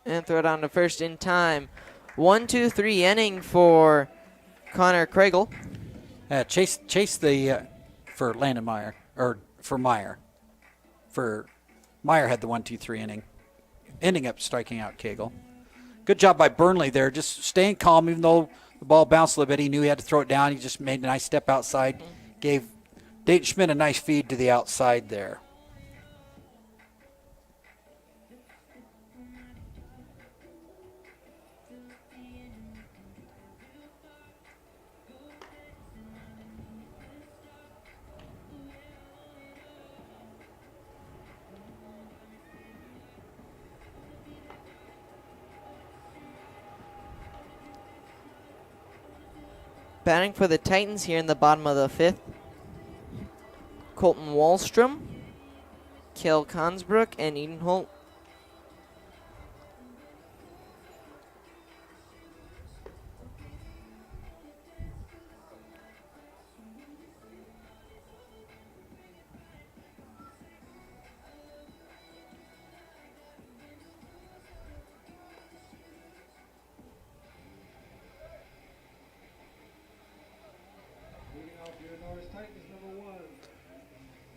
And throw it on to first in time. 1-2-3 inning for Connor Kriegel. Chase the for Landon Meyer, or for Meyer. For Meyer had the 1-2-3 inning, ending up striking out Cagle. Good job by Burnley there, just staying calm even though the ball bounced a little bit. He knew he had to throw it down. He just made a nice step outside. Gave Dayton Schmidt a nice feed to the outside there. Batting for the Titans here in the bottom of the 5th. Colton Wallstrom, Kale Consbrook, and Eden Holt.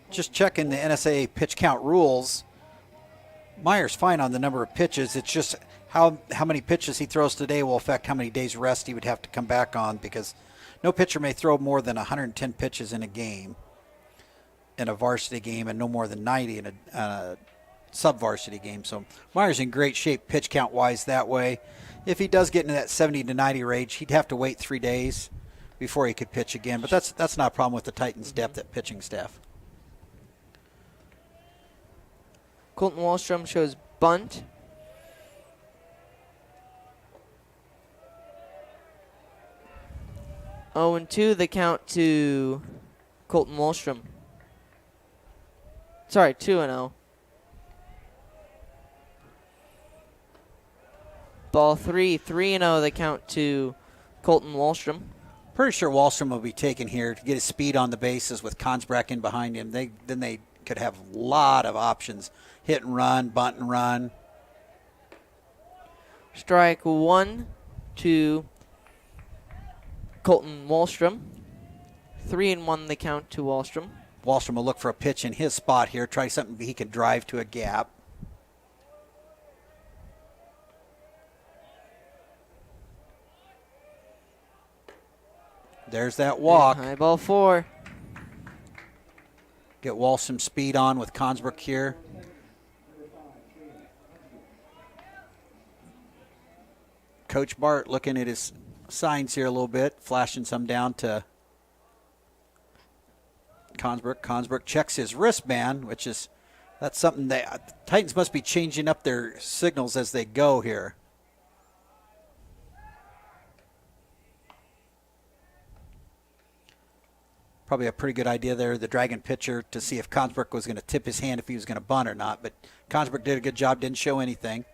Just checking the NSAA pitch count rules. Meyer's fine on the number of pitches. It's just how many pitches he throws today will affect how many days rest he would have to come back on, because no pitcher may throw more than 110 pitches in a game, in a varsity game, and no more than 90 in a sub-varsity game. So Meyer's in great shape pitch count-wise that way. If he does get into that 70 to 90 range, he'd have to wait 3 days before he could pitch again. But that's not a problem with the Titans' depth at pitching staff. Colton Wallstrom shows bunt. Oh, and 2 the count to Colton Wallstrom. Sorry, 2-0. Ball 3, 3-0 the count to Colton Wallstrom. Pretty sure Wallstrom will be taken here to get his speed on the bases with Consbrack in behind him. Then they could have a lot of options. Hit and run, bunt and run. Strike 1 to Colton Wallstrom. 3-1 the count to Wallstrom. Wallstrom will look for a pitch in his spot here, try something he can drive to a gap. There's that walk. High ball 4. Get Wallstrom speed on with Consbrook here. Coach Bart looking at his signs here a little bit, flashing some down to Consbrook. Consbrook checks his wristband, that's something that Titans must be changing up their signals as they go here. Probably a pretty good idea there, the Dragon pitcher, to see if Consbrook was going to tip his hand if he was going to bunt or not. But Consbrook did a good job, didn't show anything.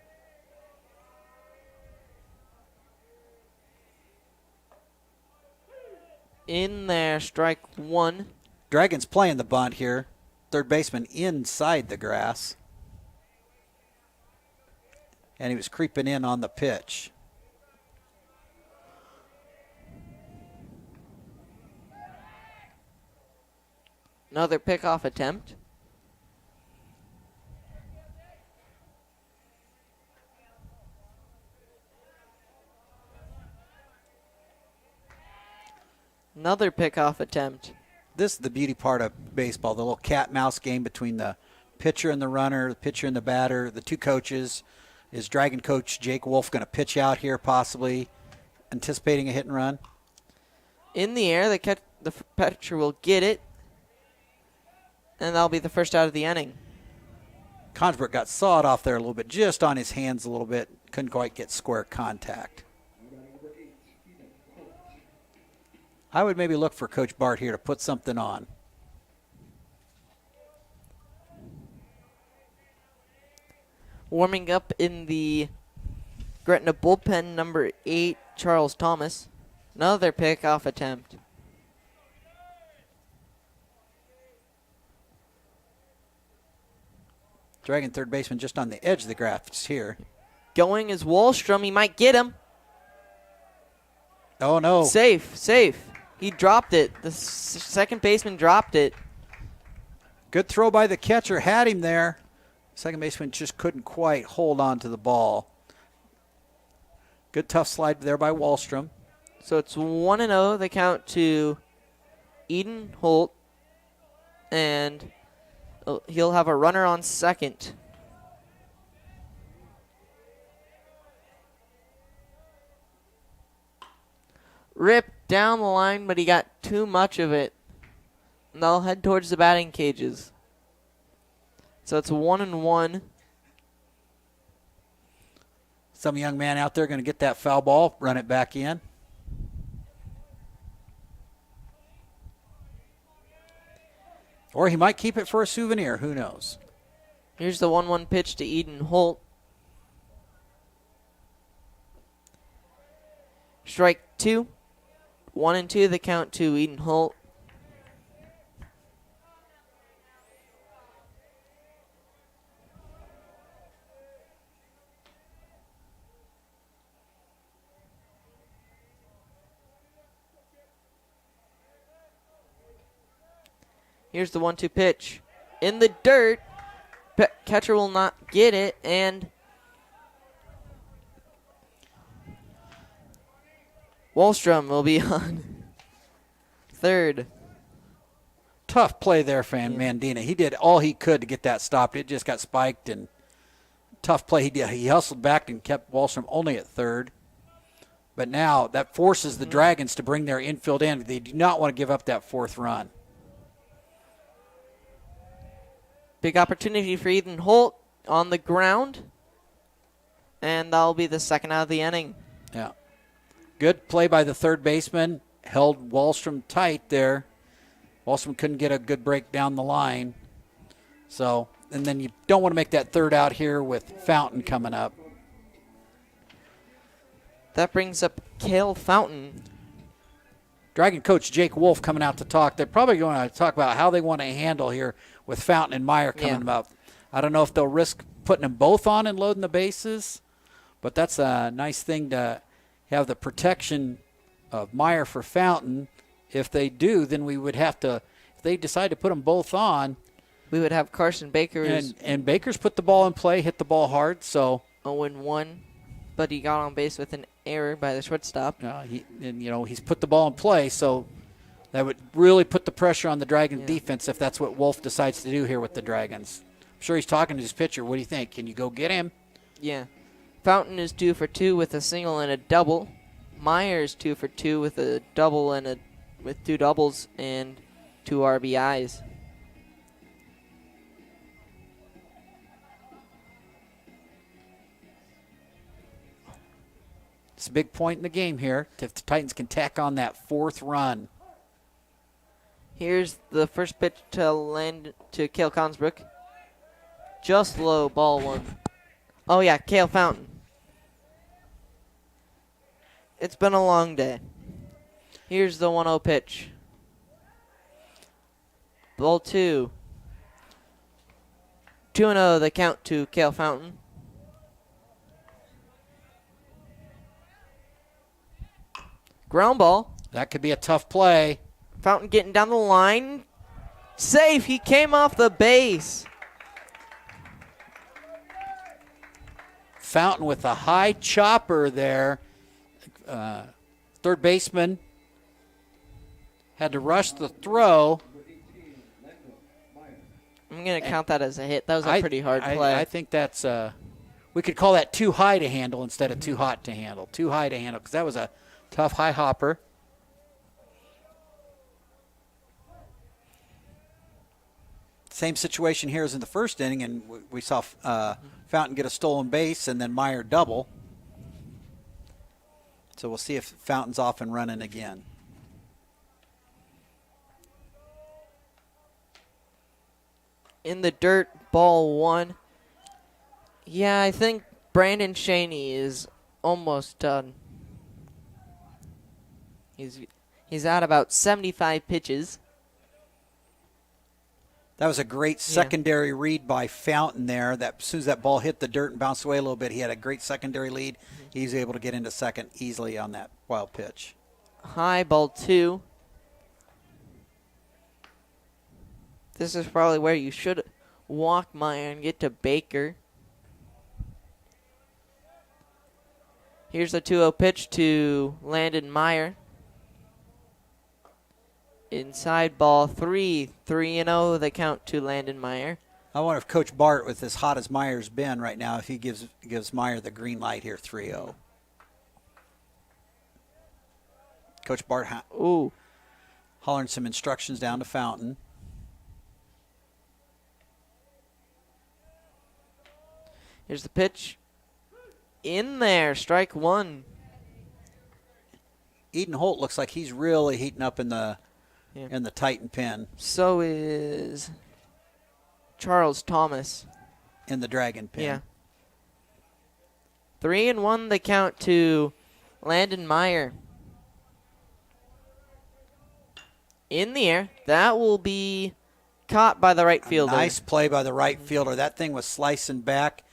In there, strike 1. Dragon's playing the bunt here. Third baseman inside the grass. And he was creeping in on the pitch. Another pickoff attempt. Another pickoff attempt. This is the beauty part of baseball, the little cat-mouse game between the pitcher and the runner, the pitcher and the batter, the two coaches. Is Dragon coach Jake Wolf going to pitch out here possibly, anticipating a hit and run? In the air, the pitcher will get it. And that'll be the first out of the inning. Consbrook got sawed off there a little bit, just on his hands a little bit. Couldn't quite get square contact. I would maybe look for Coach Bart here to put something on. Warming up in the Gretna bullpen, number 8, Charles Thomas. Another pickoff attempt. Dragon third baseman just on the edge of the graphs here. Going is Wallstrom. He might get him. Oh, no. Safe. He dropped it. The second baseman dropped it. Good throw by the catcher. Had him there. Second baseman just couldn't quite hold on to the ball. Good tough slide there by Wallstrom. So it's 1-0. The count to Eden Holt. And he'll have a runner on second. Ripped down the line, but he got too much of it. And they'll head towards the batting cages. So it's 1-1. Some young man out there going to get that foul ball, run it back in. Or he might keep it for a souvenir. Who knows? Here's the 1-1 pitch to Eden Holt. Strike 2. 1-2 the count to Eden Holt. Here's the 1-2 pitch. In the dirt. Catcher will not get it, and Wallstrom will be on third. Tough play there for Mandina. He did all he could to get that stopped. It just got spiked, and tough play. He hustled back and kept Wallstrom only at third. But now that forces the Dragons to bring their infield in. They do not want to give up that fourth run. Big opportunity for Ethan Holt on the ground. And that'll be the second out of the inning. Yeah. Good play by the third baseman. Held Wallstrom tight there. Wallstrom couldn't get a good break down the line. So, and then you don't want to make that third out here with Fountain coming up. That brings up Cale Fountain. Dragon coach Jake Wolf coming out to talk. They're probably going to talk about how they want to handle here with Fountain and Meyer coming up. I don't know if they'll risk putting them both on and loading the bases, but that's a nice thing to have the protection of Meyer for Fountain. If they do, then we would have to, if they decide to put them both on, we would have Carson Baker. And Baker's put the ball in play, hit the ball hard, so 0-1, but he got on base with an error by the shortstop. He's put the ball in play, so that would really put the pressure on the Dragons defense if that's what Wolf decides to do here with the Dragons. I'm sure he's talking to his pitcher. What do you think? Can you go get him? Yeah. Fountain is 2 for 2 with a single and a double. Myers 2 for 2 with a double and with 2 doubles and 2 RBIs. It's a big point in the game here if the Titans can tack on that fourth run. Here's the first pitch to Cale Consbrook. Just low, ball 1. Oh, yeah, Cale Fountain. It's been a long day. Here's the 1-0 pitch. Ball 2. 2-0 the count to Cale Fountain. Ground ball. That could be a tough play. Fountain getting down the line. Safe. He came off the base. Fountain with a high chopper there. Third baseman had to rush the throw. I'm going to count that as a hit. That was a pretty hard play. I think that's we could call that too high to handle instead of too hot to handle. Too high to handle because that was a tough high hopper. Same situation here as in the first inning, and we saw Fountain get a stolen base and then Meyer double. So we'll see if Fountain's off and running again. In the dirt, ball 1. Yeah, I think Brandon Shaney is almost done. He's at about 75 pitches. That was a great secondary read by Fountain there. That as soon as that ball hit the dirt and bounced away a little bit, he had a great secondary lead. He was able to get into second easily on that wild pitch. High, ball 2. This is probably where you should walk Meyer and get to Baker. Here's the 2-0 pitch to Landon Meyer. Inside ball 3. 3-0 the count to Landon Meyer. I wonder if Coach Bart, with as hot as Meyer's been right now, if he gives Meyer the green light here, 3-0. Coach Bart hollering some instructions down to Fountain. Here's the pitch. In there, strike 1. Eden Holt looks like he's really heating up in the Titan pen. So is Charles Thomas. In the Dragon pen. Yeah. 3-1 the count to Landon Meyer. In the air. That will be caught by the right fielder. Nice play by the right fielder. That thing was slicing back,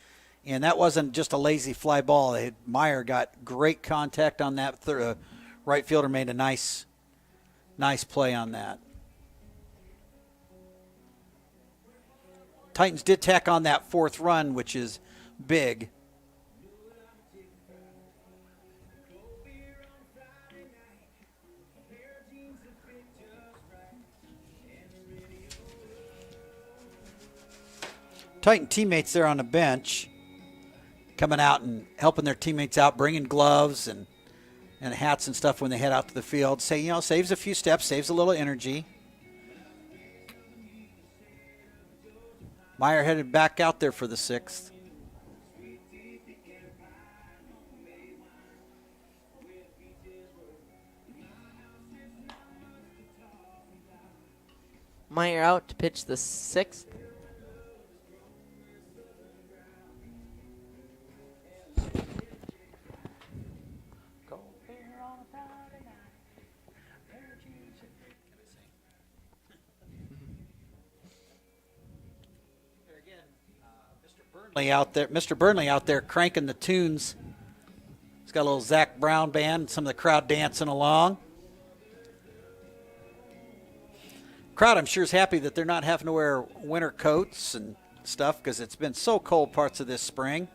and that wasn't just a lazy fly ball. Meyer got great contact on that. Right fielder made a nice play on that. Titans did tack on that fourth run, which is big. Titan teammates there on the bench coming out and helping their teammates out, bringing gloves and hats and stuff when they head out to the field. Saves a few steps, saves a little energy. Meyer headed back out there for the 6th. Meyer out to pitch the 6th. Mr. Burnley out there cranking the tunes. He's got a little Zach Brown band, some of the crowd dancing along. Crowd, I'm sure, is happy that they're not having to wear winter coats and stuff because it's been so cold parts of this spring.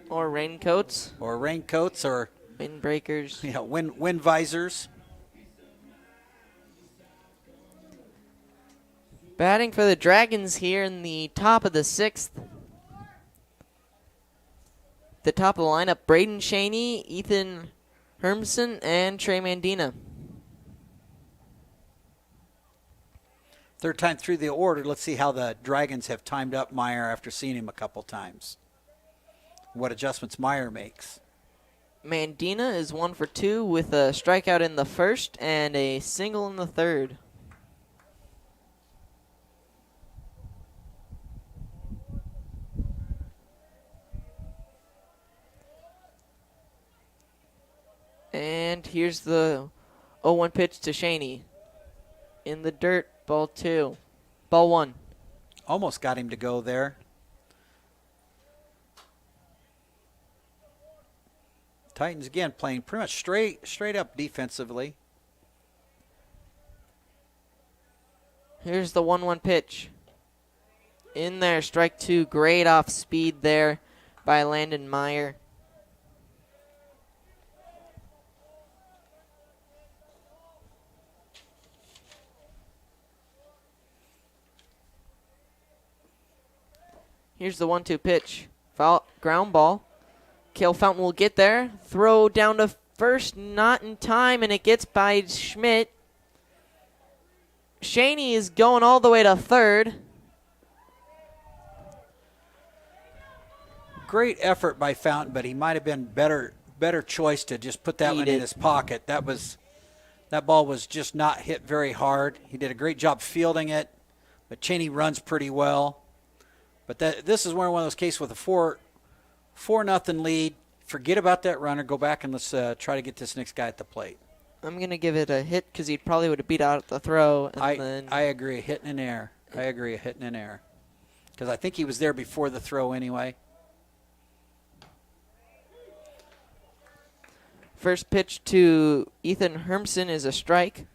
Or raincoats. Or raincoats or windbreakers. Wind visors. Batting for the Dragons here in the top of the 6th. The top of the lineup, Braden Cheney, Ethan Hermson, and Trey Mandina. Third time through the order. Let's see how the Dragons have timed up Meyer after seeing him a couple times. What adjustments Meyer makes. Mandina is 1 for 2 with a strikeout in the 1st and a single in the 3rd. And here's the 0-1 pitch to Cheney. In the dirt, ball 2. Ball 1. Almost got him to go there. Titans again playing pretty much straight up defensively. Here's the 1-1 pitch. In there, strike 2. Great off speed there by Landon Meyer. Here's the 1-2 pitch. Foul, ground ball. Cale Fountain will get there. Throw down to first, not in time, and it gets by Schmidt. Cheney is going all the way to 3rd. Great effort by Fountain, but he might have been better choice to just put that one in his pocket. That ball was just not hit very hard. He did a great job fielding it, but Cheney runs pretty well. But this is one of those cases with a 4-0 lead. Forget about that runner. Go back and let's try to get this next guy at the plate. I'm going to give it a hit because he probably would have beat out the throw. I agree. Hitting an error. I agree. Hitting an error. Because I think he was there before the throw anyway. First pitch to Ethan Hermson is a strike.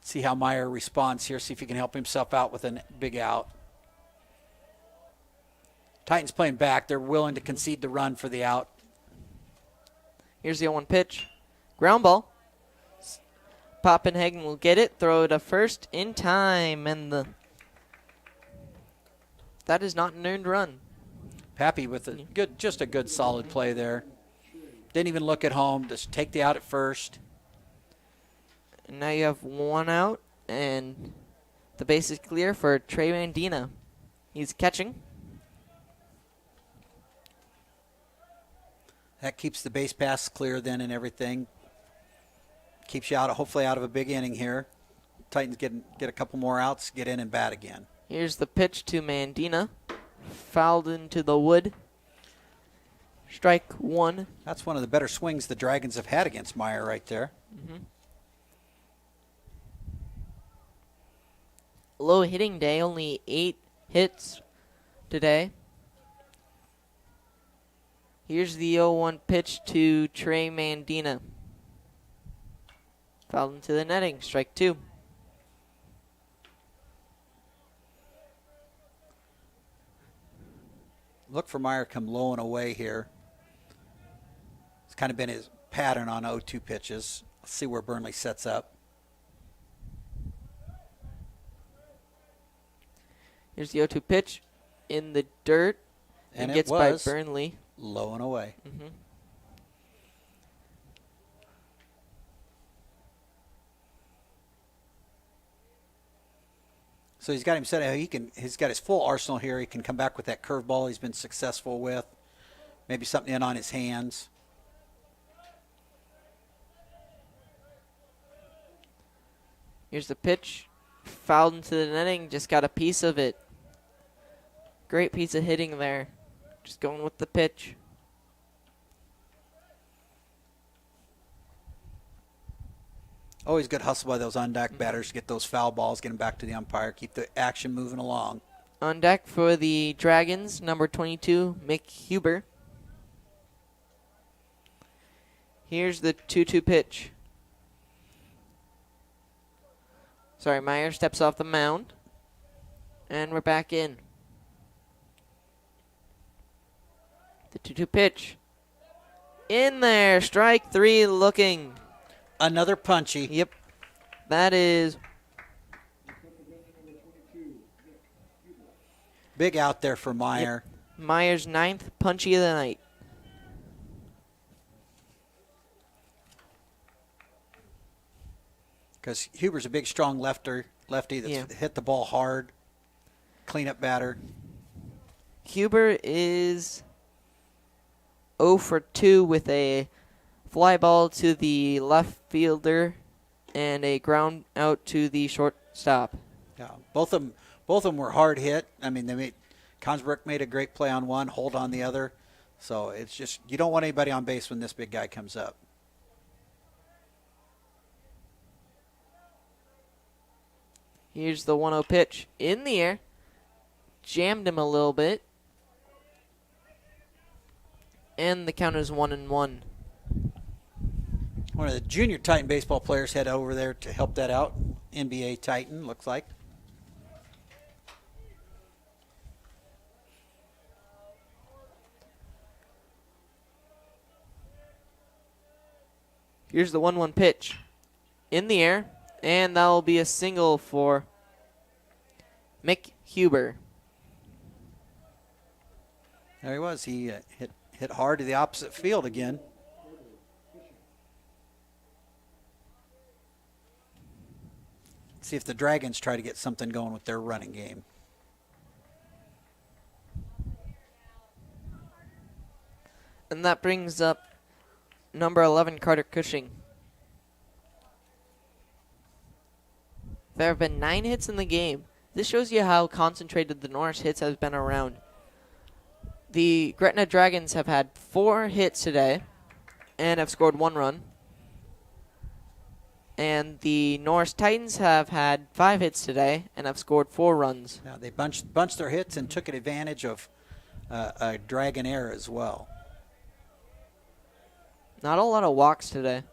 See how Meyer responds here. See if he can help himself out with a big out. Titans playing back. They're willing to concede the run for the out. Here's the 0-1 pitch. Ground ball. Poppenhagen will get it. Throw it to first in time. And that is not an earned run. Pappy with just a good solid play there. Didn't even look at home. Just take the out at first. And now you have 1 out. And the base is clear for Trey Mandina. He's catching. That keeps the base pass clear then and everything. Keeps you hopefully out of a big inning here. Titans get a couple more outs, get in and bat again. Here's the pitch to Mandina. Fouled into the wood. Strike 1. That's one of the better swings the Dragons have had against Meyer right there. Mm-hmm. Low hitting day, only 8 hits today. Here's the 0-1 pitch to Trey Mandina. Fouled into the netting. Strike 2. Look for Meyer come low and away here. It's kind of been his pattern on 0-2 pitches. Let's see where Burnley sets up. Here's the 0-2 pitch in the dirt. And it gets by was Burnley. low and away. Mm-hmm. So he's got him set. He's got his full arsenal here. He can come back with that curveball he's been successful with. Maybe something in on his hands. Here's the pitch. Fouled into the netting. Just got a piece of it. Great piece of hitting there. Just going with the pitch. Always good hustle by those on-deck batters to get those foul balls, get them back to the umpire, keep the action moving along. On deck for the Dragons, number 22, Mick Huber. Here's the 2-2 pitch. Sorry, Meyer steps off the mound. And we're back in. The 2-2 pitch. In there, strike 3 looking. Another punchy. Yep. That is big out there for Meyer. Yep. Meyer's 9th punchy of the night. Because Huber's a big, strong lefty that's hit the ball hard. Cleanup batter. Huber is 0 for 2 with a fly ball to the left fielder and a ground out to the shortstop. Yeah, both of them were hard hit. I mean, Consbrook made a great play on one, hold on the other. So it's just, you don't want anybody on base when this big guy comes up. Here's the 1-0 pitch in the air. Jammed him a little bit. And the count is 1-1. One of the junior Titan baseball players head over there to help that out. NBA Titan, looks like. Here's the 1-1 pitch in the air. And that will be a single for Mick Huber. There he was. He hit hard to the opposite field again. See if the Dragons try to get something going with their running game. And that brings up number 11, Carter Cushing. There have been 9 hits in the game. This shows you how concentrated the Norris hits has been around. The Gretna Dragons have had 4 hits today and have scored 1 run. And the Norris Titans have had 5 hits today and have scored 4 runs. Now they bunched their hits and took advantage of a Dragon error as well. Not a lot of walks today.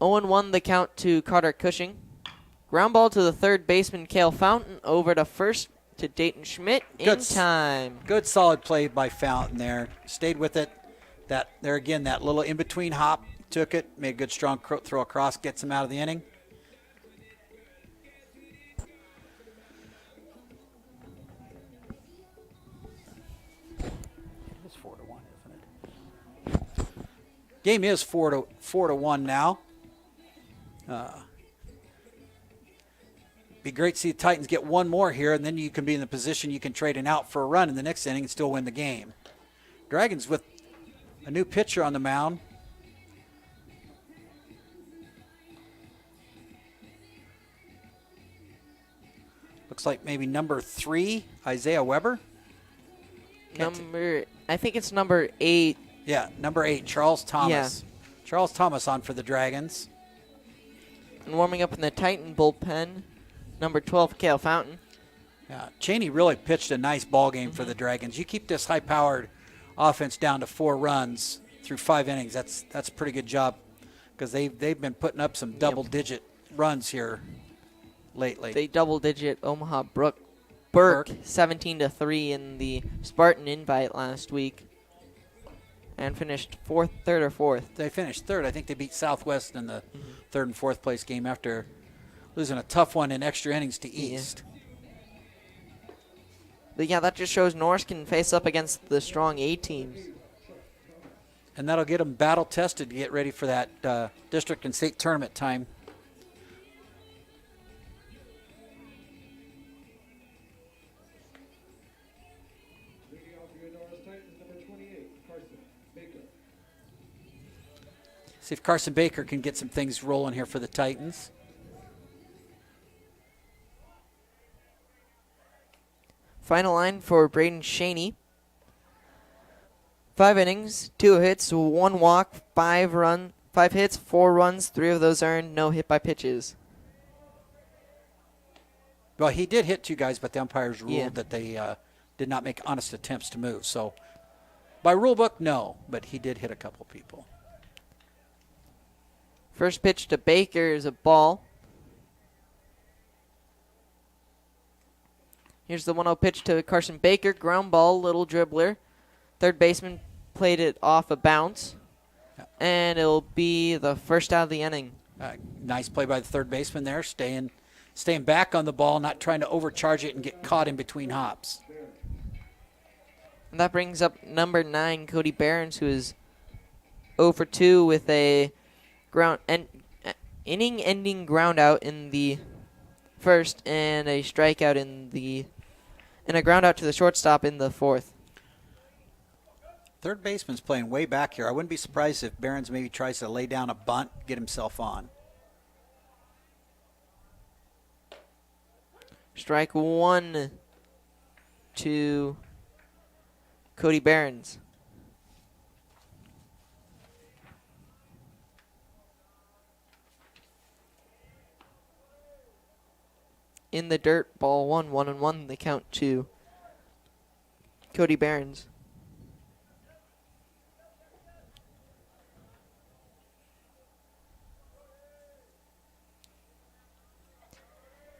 0-1 the count to Carter Cushing. Ground ball to the third baseman, Cale Fountain. Over to first to Dayton Schmidt in time. Good solid play by Fountain there. Stayed with it. That little in-between hop. Took it, made a good strong throw across, gets him out of the inning. It's 4-1, isn't it? Game is 4-1 now. Be great to see the Titans get one more here, and then you can be in the position you can trade an out for a run in the next inning and still win the game. Dragons with a new pitcher on the mound. Looks like maybe number 3, Isaiah Weber. I think it's number 8. Yeah, number 8, Charles Thomas. Yeah. Charles Thomas on for the Dragons. And warming up in the Titan bullpen, number 12, Cale Fountain. Yeah, Cheney really pitched a nice ball game for the Dragons. You keep this high-powered offense down to 4 runs through 5 innings. That's a pretty good job because they've been putting up some double-digit runs here lately. They double-digit Omaha Burke 17-3 in the Spartan Invite last week, and finished 3rd or 4th. They finished 3rd. I think they beat Southwest in the 3rd and 4th place game after losing a tough one in extra innings to East. But yeah, that just shows Norris can face up against the strong A teams. And that'll get them battle tested to get ready for that district and state tournament time. See if Carson Baker can get some things rolling here for the Titans. Final line for Braden Shaney. 5 innings, 2 hits, 1 walk, 5 hits, 4 runs, 3 of those earned, no hit by pitches. Well, he did hit 2 guys, but the umpires ruled that they did not make honest attempts to move. So by rule book, no, but he did hit a couple people. First pitch to Baker is a ball. Here's the 1-0 pitch to Carson Baker. Ground ball, little dribbler. Third baseman played it off a bounce. And it'll be the first out of the inning. Nice play by the third baseman there, staying back on the ball, not trying to overcharge it and get caught in between hops. And that brings up number 9, Cody Behrens, who is 0 for 2 with a inning-ending ground out in the first and a strikeout and a ground out to the shortstop in the fourth. Third baseman's playing way back here. I wouldn't be surprised if Behrens maybe tries to lay down a bunt, get himself on. Strike 1 to Cody Behrens. In the dirt, ball 1, 1-1, the count to Cody Behrens.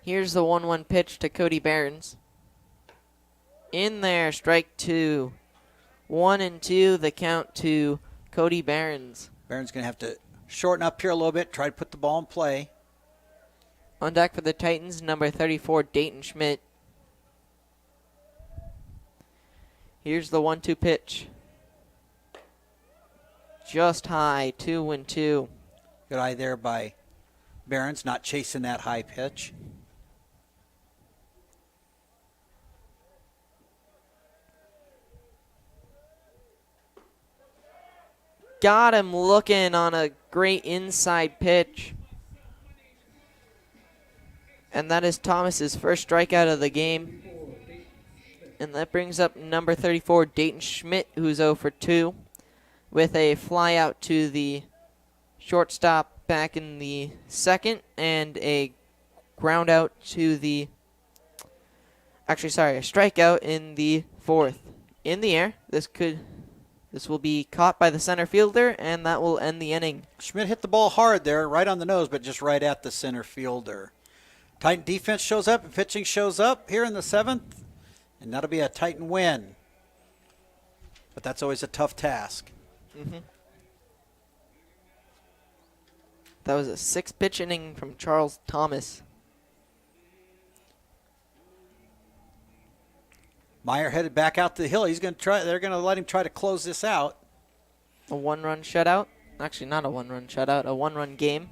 Here's the 1-1 pitch to Cody Behrens. In there, strike 2. 1-2, the count to Cody Behrens. Behrens going to have to shorten up here a little bit, try to put the ball in play. On deck for the Titans, number 34, Dayton Schmidt. Here's the 1-2 pitch. Just high, 2-2. Good eye there by Behrens, not chasing that high pitch. Got him looking on a great inside pitch. And that is Thomas's first strikeout of the game. And that brings up number 34, Dayton Schmidt, who's 0 for 2, with a fly out to the shortstop back in the second and a ground out to the, a strikeout in the fourth. In the air, this will be caught by the center fielder, and that will end the inning. Schmidt hit the ball hard there, right on the nose, but just right at the center fielder. Titan defense shows up and pitching shows up here in the 7th, and that'll be a Titan win. But that's always a tough task. Mm-hmm. That was a 6-pitch inning from Charles Thomas. Meyer headed back out to the hill. He's going to try. They're going to let him try to close this out. A 1-run shutout. Actually, not a 1-run shutout. A 1-run game.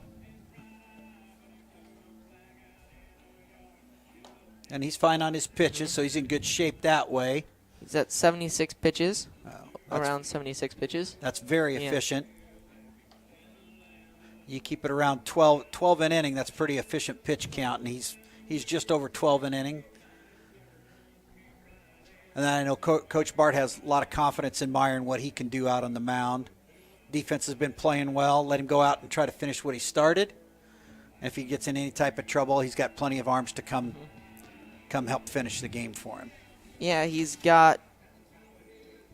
And he's fine on his pitches, so he's in good shape that way. He's at 76 pitches. Around 76 pitches. That's very efficient. You keep it around 12 an inning. That's pretty efficient pitch count, and he's just over 12 an inning. And then I know Coach Bart has a lot of confidence in Meyer and what he can do out on the mound. Defense has been playing well. Let him go out and try to finish what he started. And if he gets in any type of trouble, he's got plenty of arms to come help finish the game for him. Yeah, he's got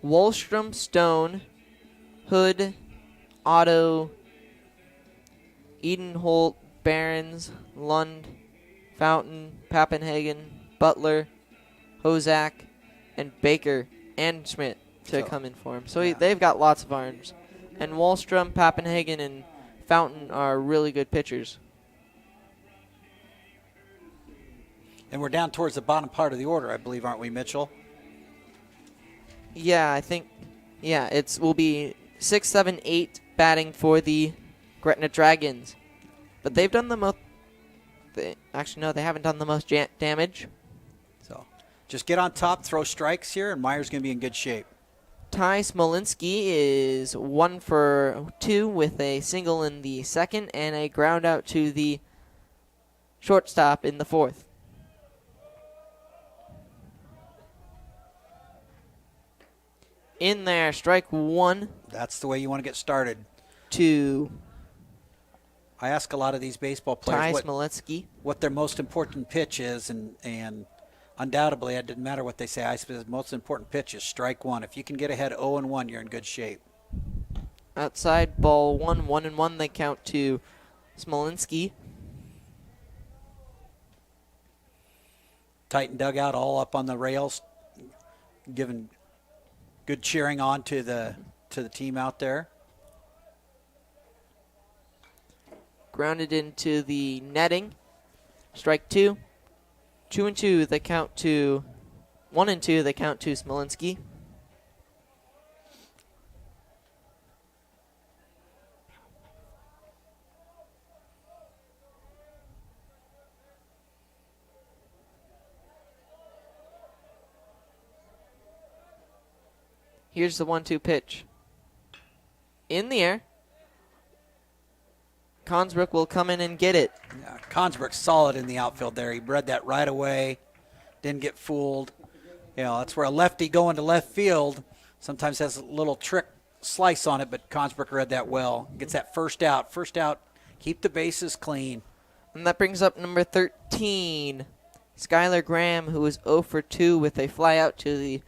Wallstrom, Stone, Hood, Otto, Edenholt, Behrens, Lund, Fountain, Pappenhagen, Butler, Hozak, and Baker and Schmidt to come in for him. So they've got lots of arms. And Wallstrom, Pappenhagen, and Fountain are really good pitchers. And we're down towards the bottom part of the order, I believe, aren't we, Mitchell? Yeah, I think. Yeah, will be 6, 7, 8 batting for the Gretna Dragons. But they've done the most. Actually, no, they haven't done the most damage. So just get on top, throw strikes here, and Meyer's going to be in good shape. Ty Smolinski is 1 for 2 with a single in the second and a ground out to the shortstop in the fourth. In there, strike 1. That's the way you want to get started. To I ask a lot of these baseball Ty players Smolinski. what their most important pitch is, and undoubtedly, it didn't matter what they say. I suppose the most important pitch is strike 1. If you can get ahead 0-1, you're in good shape. Outside, ball 1, 1-1. They count to Smolinski. Titan dugout all up on the rails, giving good cheering on to the team out there. Grounded into the netting. Strike 2. 2-2. They count to 1-2. They count to Smolinski. Here's the 1-2 pitch. In the air. Consbrook will come in and get it. Yeah, Consbrook's solid in the outfield there. He read that right away. Didn't get fooled. That's where a lefty going to left field sometimes has a little trick slice on it, but Consbrook read that well. Gets that first out. First out, keep the bases clean. And that brings up number 13, Skylar Graham, who is 0 for 2 with a fly out to the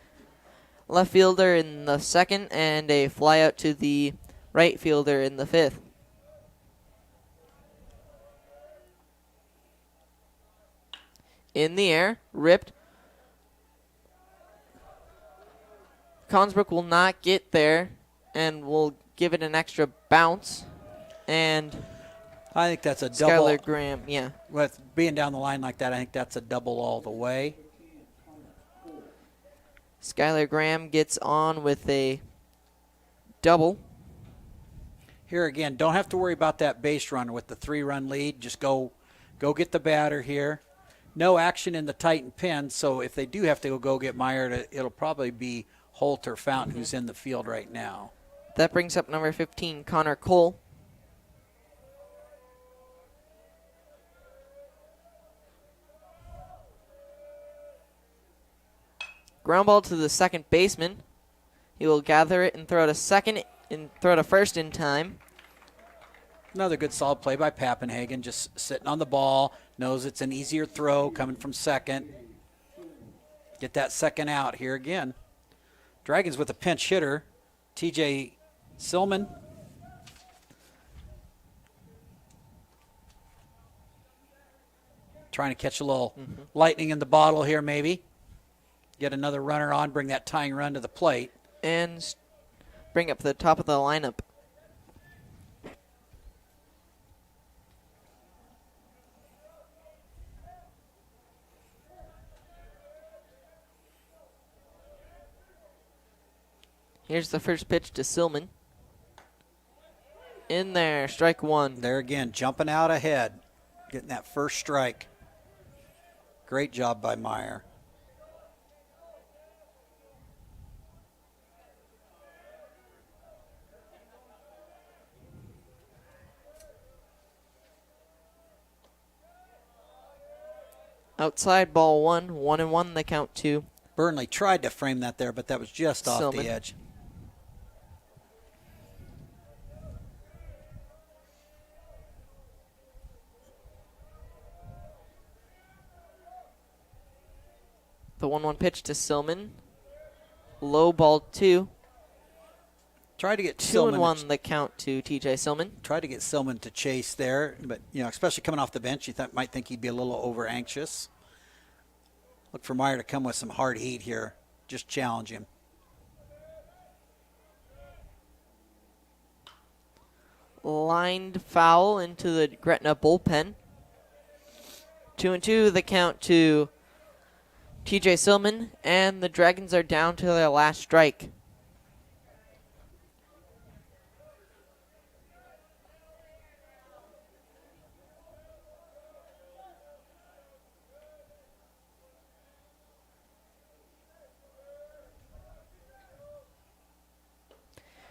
left fielder in the second and a fly out to the right fielder in the fifth. In the air, ripped. Consbrook will not get there and will give it an extra bounce. And I think that's a double. Skylar Graham, yeah. With being down the line like that, I think that's a double all the way. Skylar Graham gets on with a double. Here again, don't have to worry about that base runner with the 3-run lead. Just go get the batter here. No action in the Titan pen, so if they do have to go get Meyer, it'll probably be Holt or Fountain who's in the field right now. That brings up number 15, Connor Cole. Ground ball to the second baseman. He will gather it and throw it a second and throw it a first in time. Another good solid play by Pappenhagen, just sitting on the ball, knows it's an easier throw coming from second. Get that second out here again. Dragons with a pinch hitter, TJ Silman. Trying to catch a little lightning in the bottle here maybe. Get another runner on, bring that tying run to the plate. And bring up the top of the lineup. Here's the first pitch to Silman. In there, strike 1. There again, jumping out ahead, getting that first strike. Great job by Meyer. Outside, ball 1, 1-1, they count to Burnley tried to frame that there, but that was just off Silman. the edge. the 1-1 pitch to Silman. Low ball 2. Tried to get 2-1, the count to TJ Silman. Tried to get Silman to chase there, but especially coming off the bench, you might think he'd be a little over anxious. Look for Meyer to come with some hard heat here. Just challenge him. Lined foul into the Gretna bullpen. 2-2, the count to TJ Silman, and the Dragons are down to their last strike.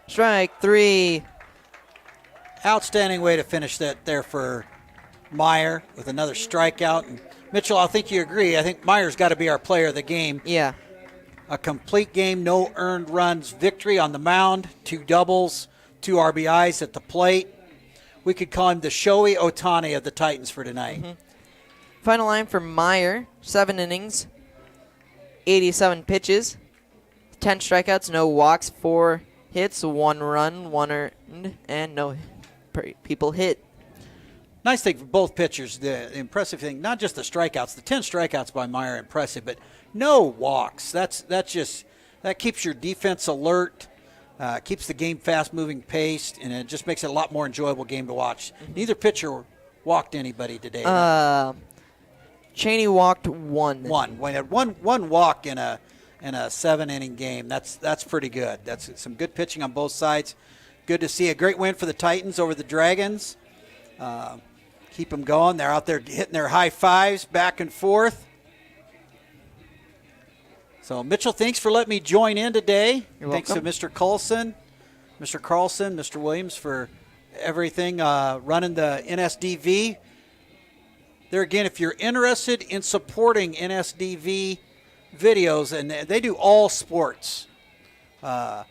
Strike 3. Outstanding way to finish that there for Meyer with another strikeout. And Mitchell, I think you agree. I think Meyer's got to be our player of the game. Yeah. A complete game, no earned runs victory on the mound, 2 doubles, 2 RBIs at the plate. We could call him the Shohei Ohtani of the Titans for tonight. Mm-hmm. Final line for Meyer, 7 innings, 87 pitches, 10 strikeouts, no walks, 4 hits, 1 run, 1 earned, and no people hit. Nice thing for both pitchers, the impressive thing, not just the strikeouts, the 10 strikeouts by Meyer, impressive, but no walks. That keeps your defense alert, keeps the game fast-moving paced, and it just makes it a lot more enjoyable game to watch. Neither pitcher walked anybody today. Cheney walked 1. We had one walk in a 7-inning game. That's pretty good. That's some good pitching on both sides. Good to see a great win for the Titans over the Dragons. Keep them going. They're out there hitting their high fives back and forth. So, Mitchell, thanks for letting me join in today. You're thanks welcome. to Mr. Carlson, Mr. Williams for everything, running the NSDV. There again, if you're interested in supporting NSDV videos, and they do all sports, contact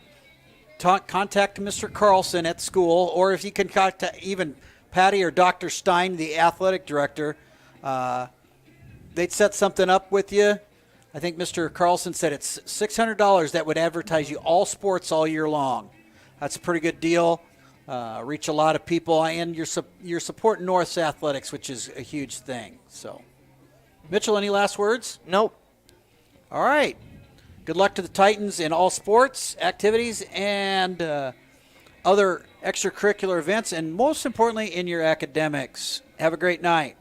Mr. Carlson at school, or if you can contact even Patty or Dr. Stein, the athletic director, they'd set something up with you. I think Mr. Carlson said it's $600 that would advertise you all sports all year long. That's a pretty good deal. Reach a lot of people, and you're supporting Norris athletics, which is a huge thing. So, Mitchell, any last words? Nope. All right. Good luck to the Titans in all sports, activities, and other extracurricular events, and most importantly, in your academics. Have a great night.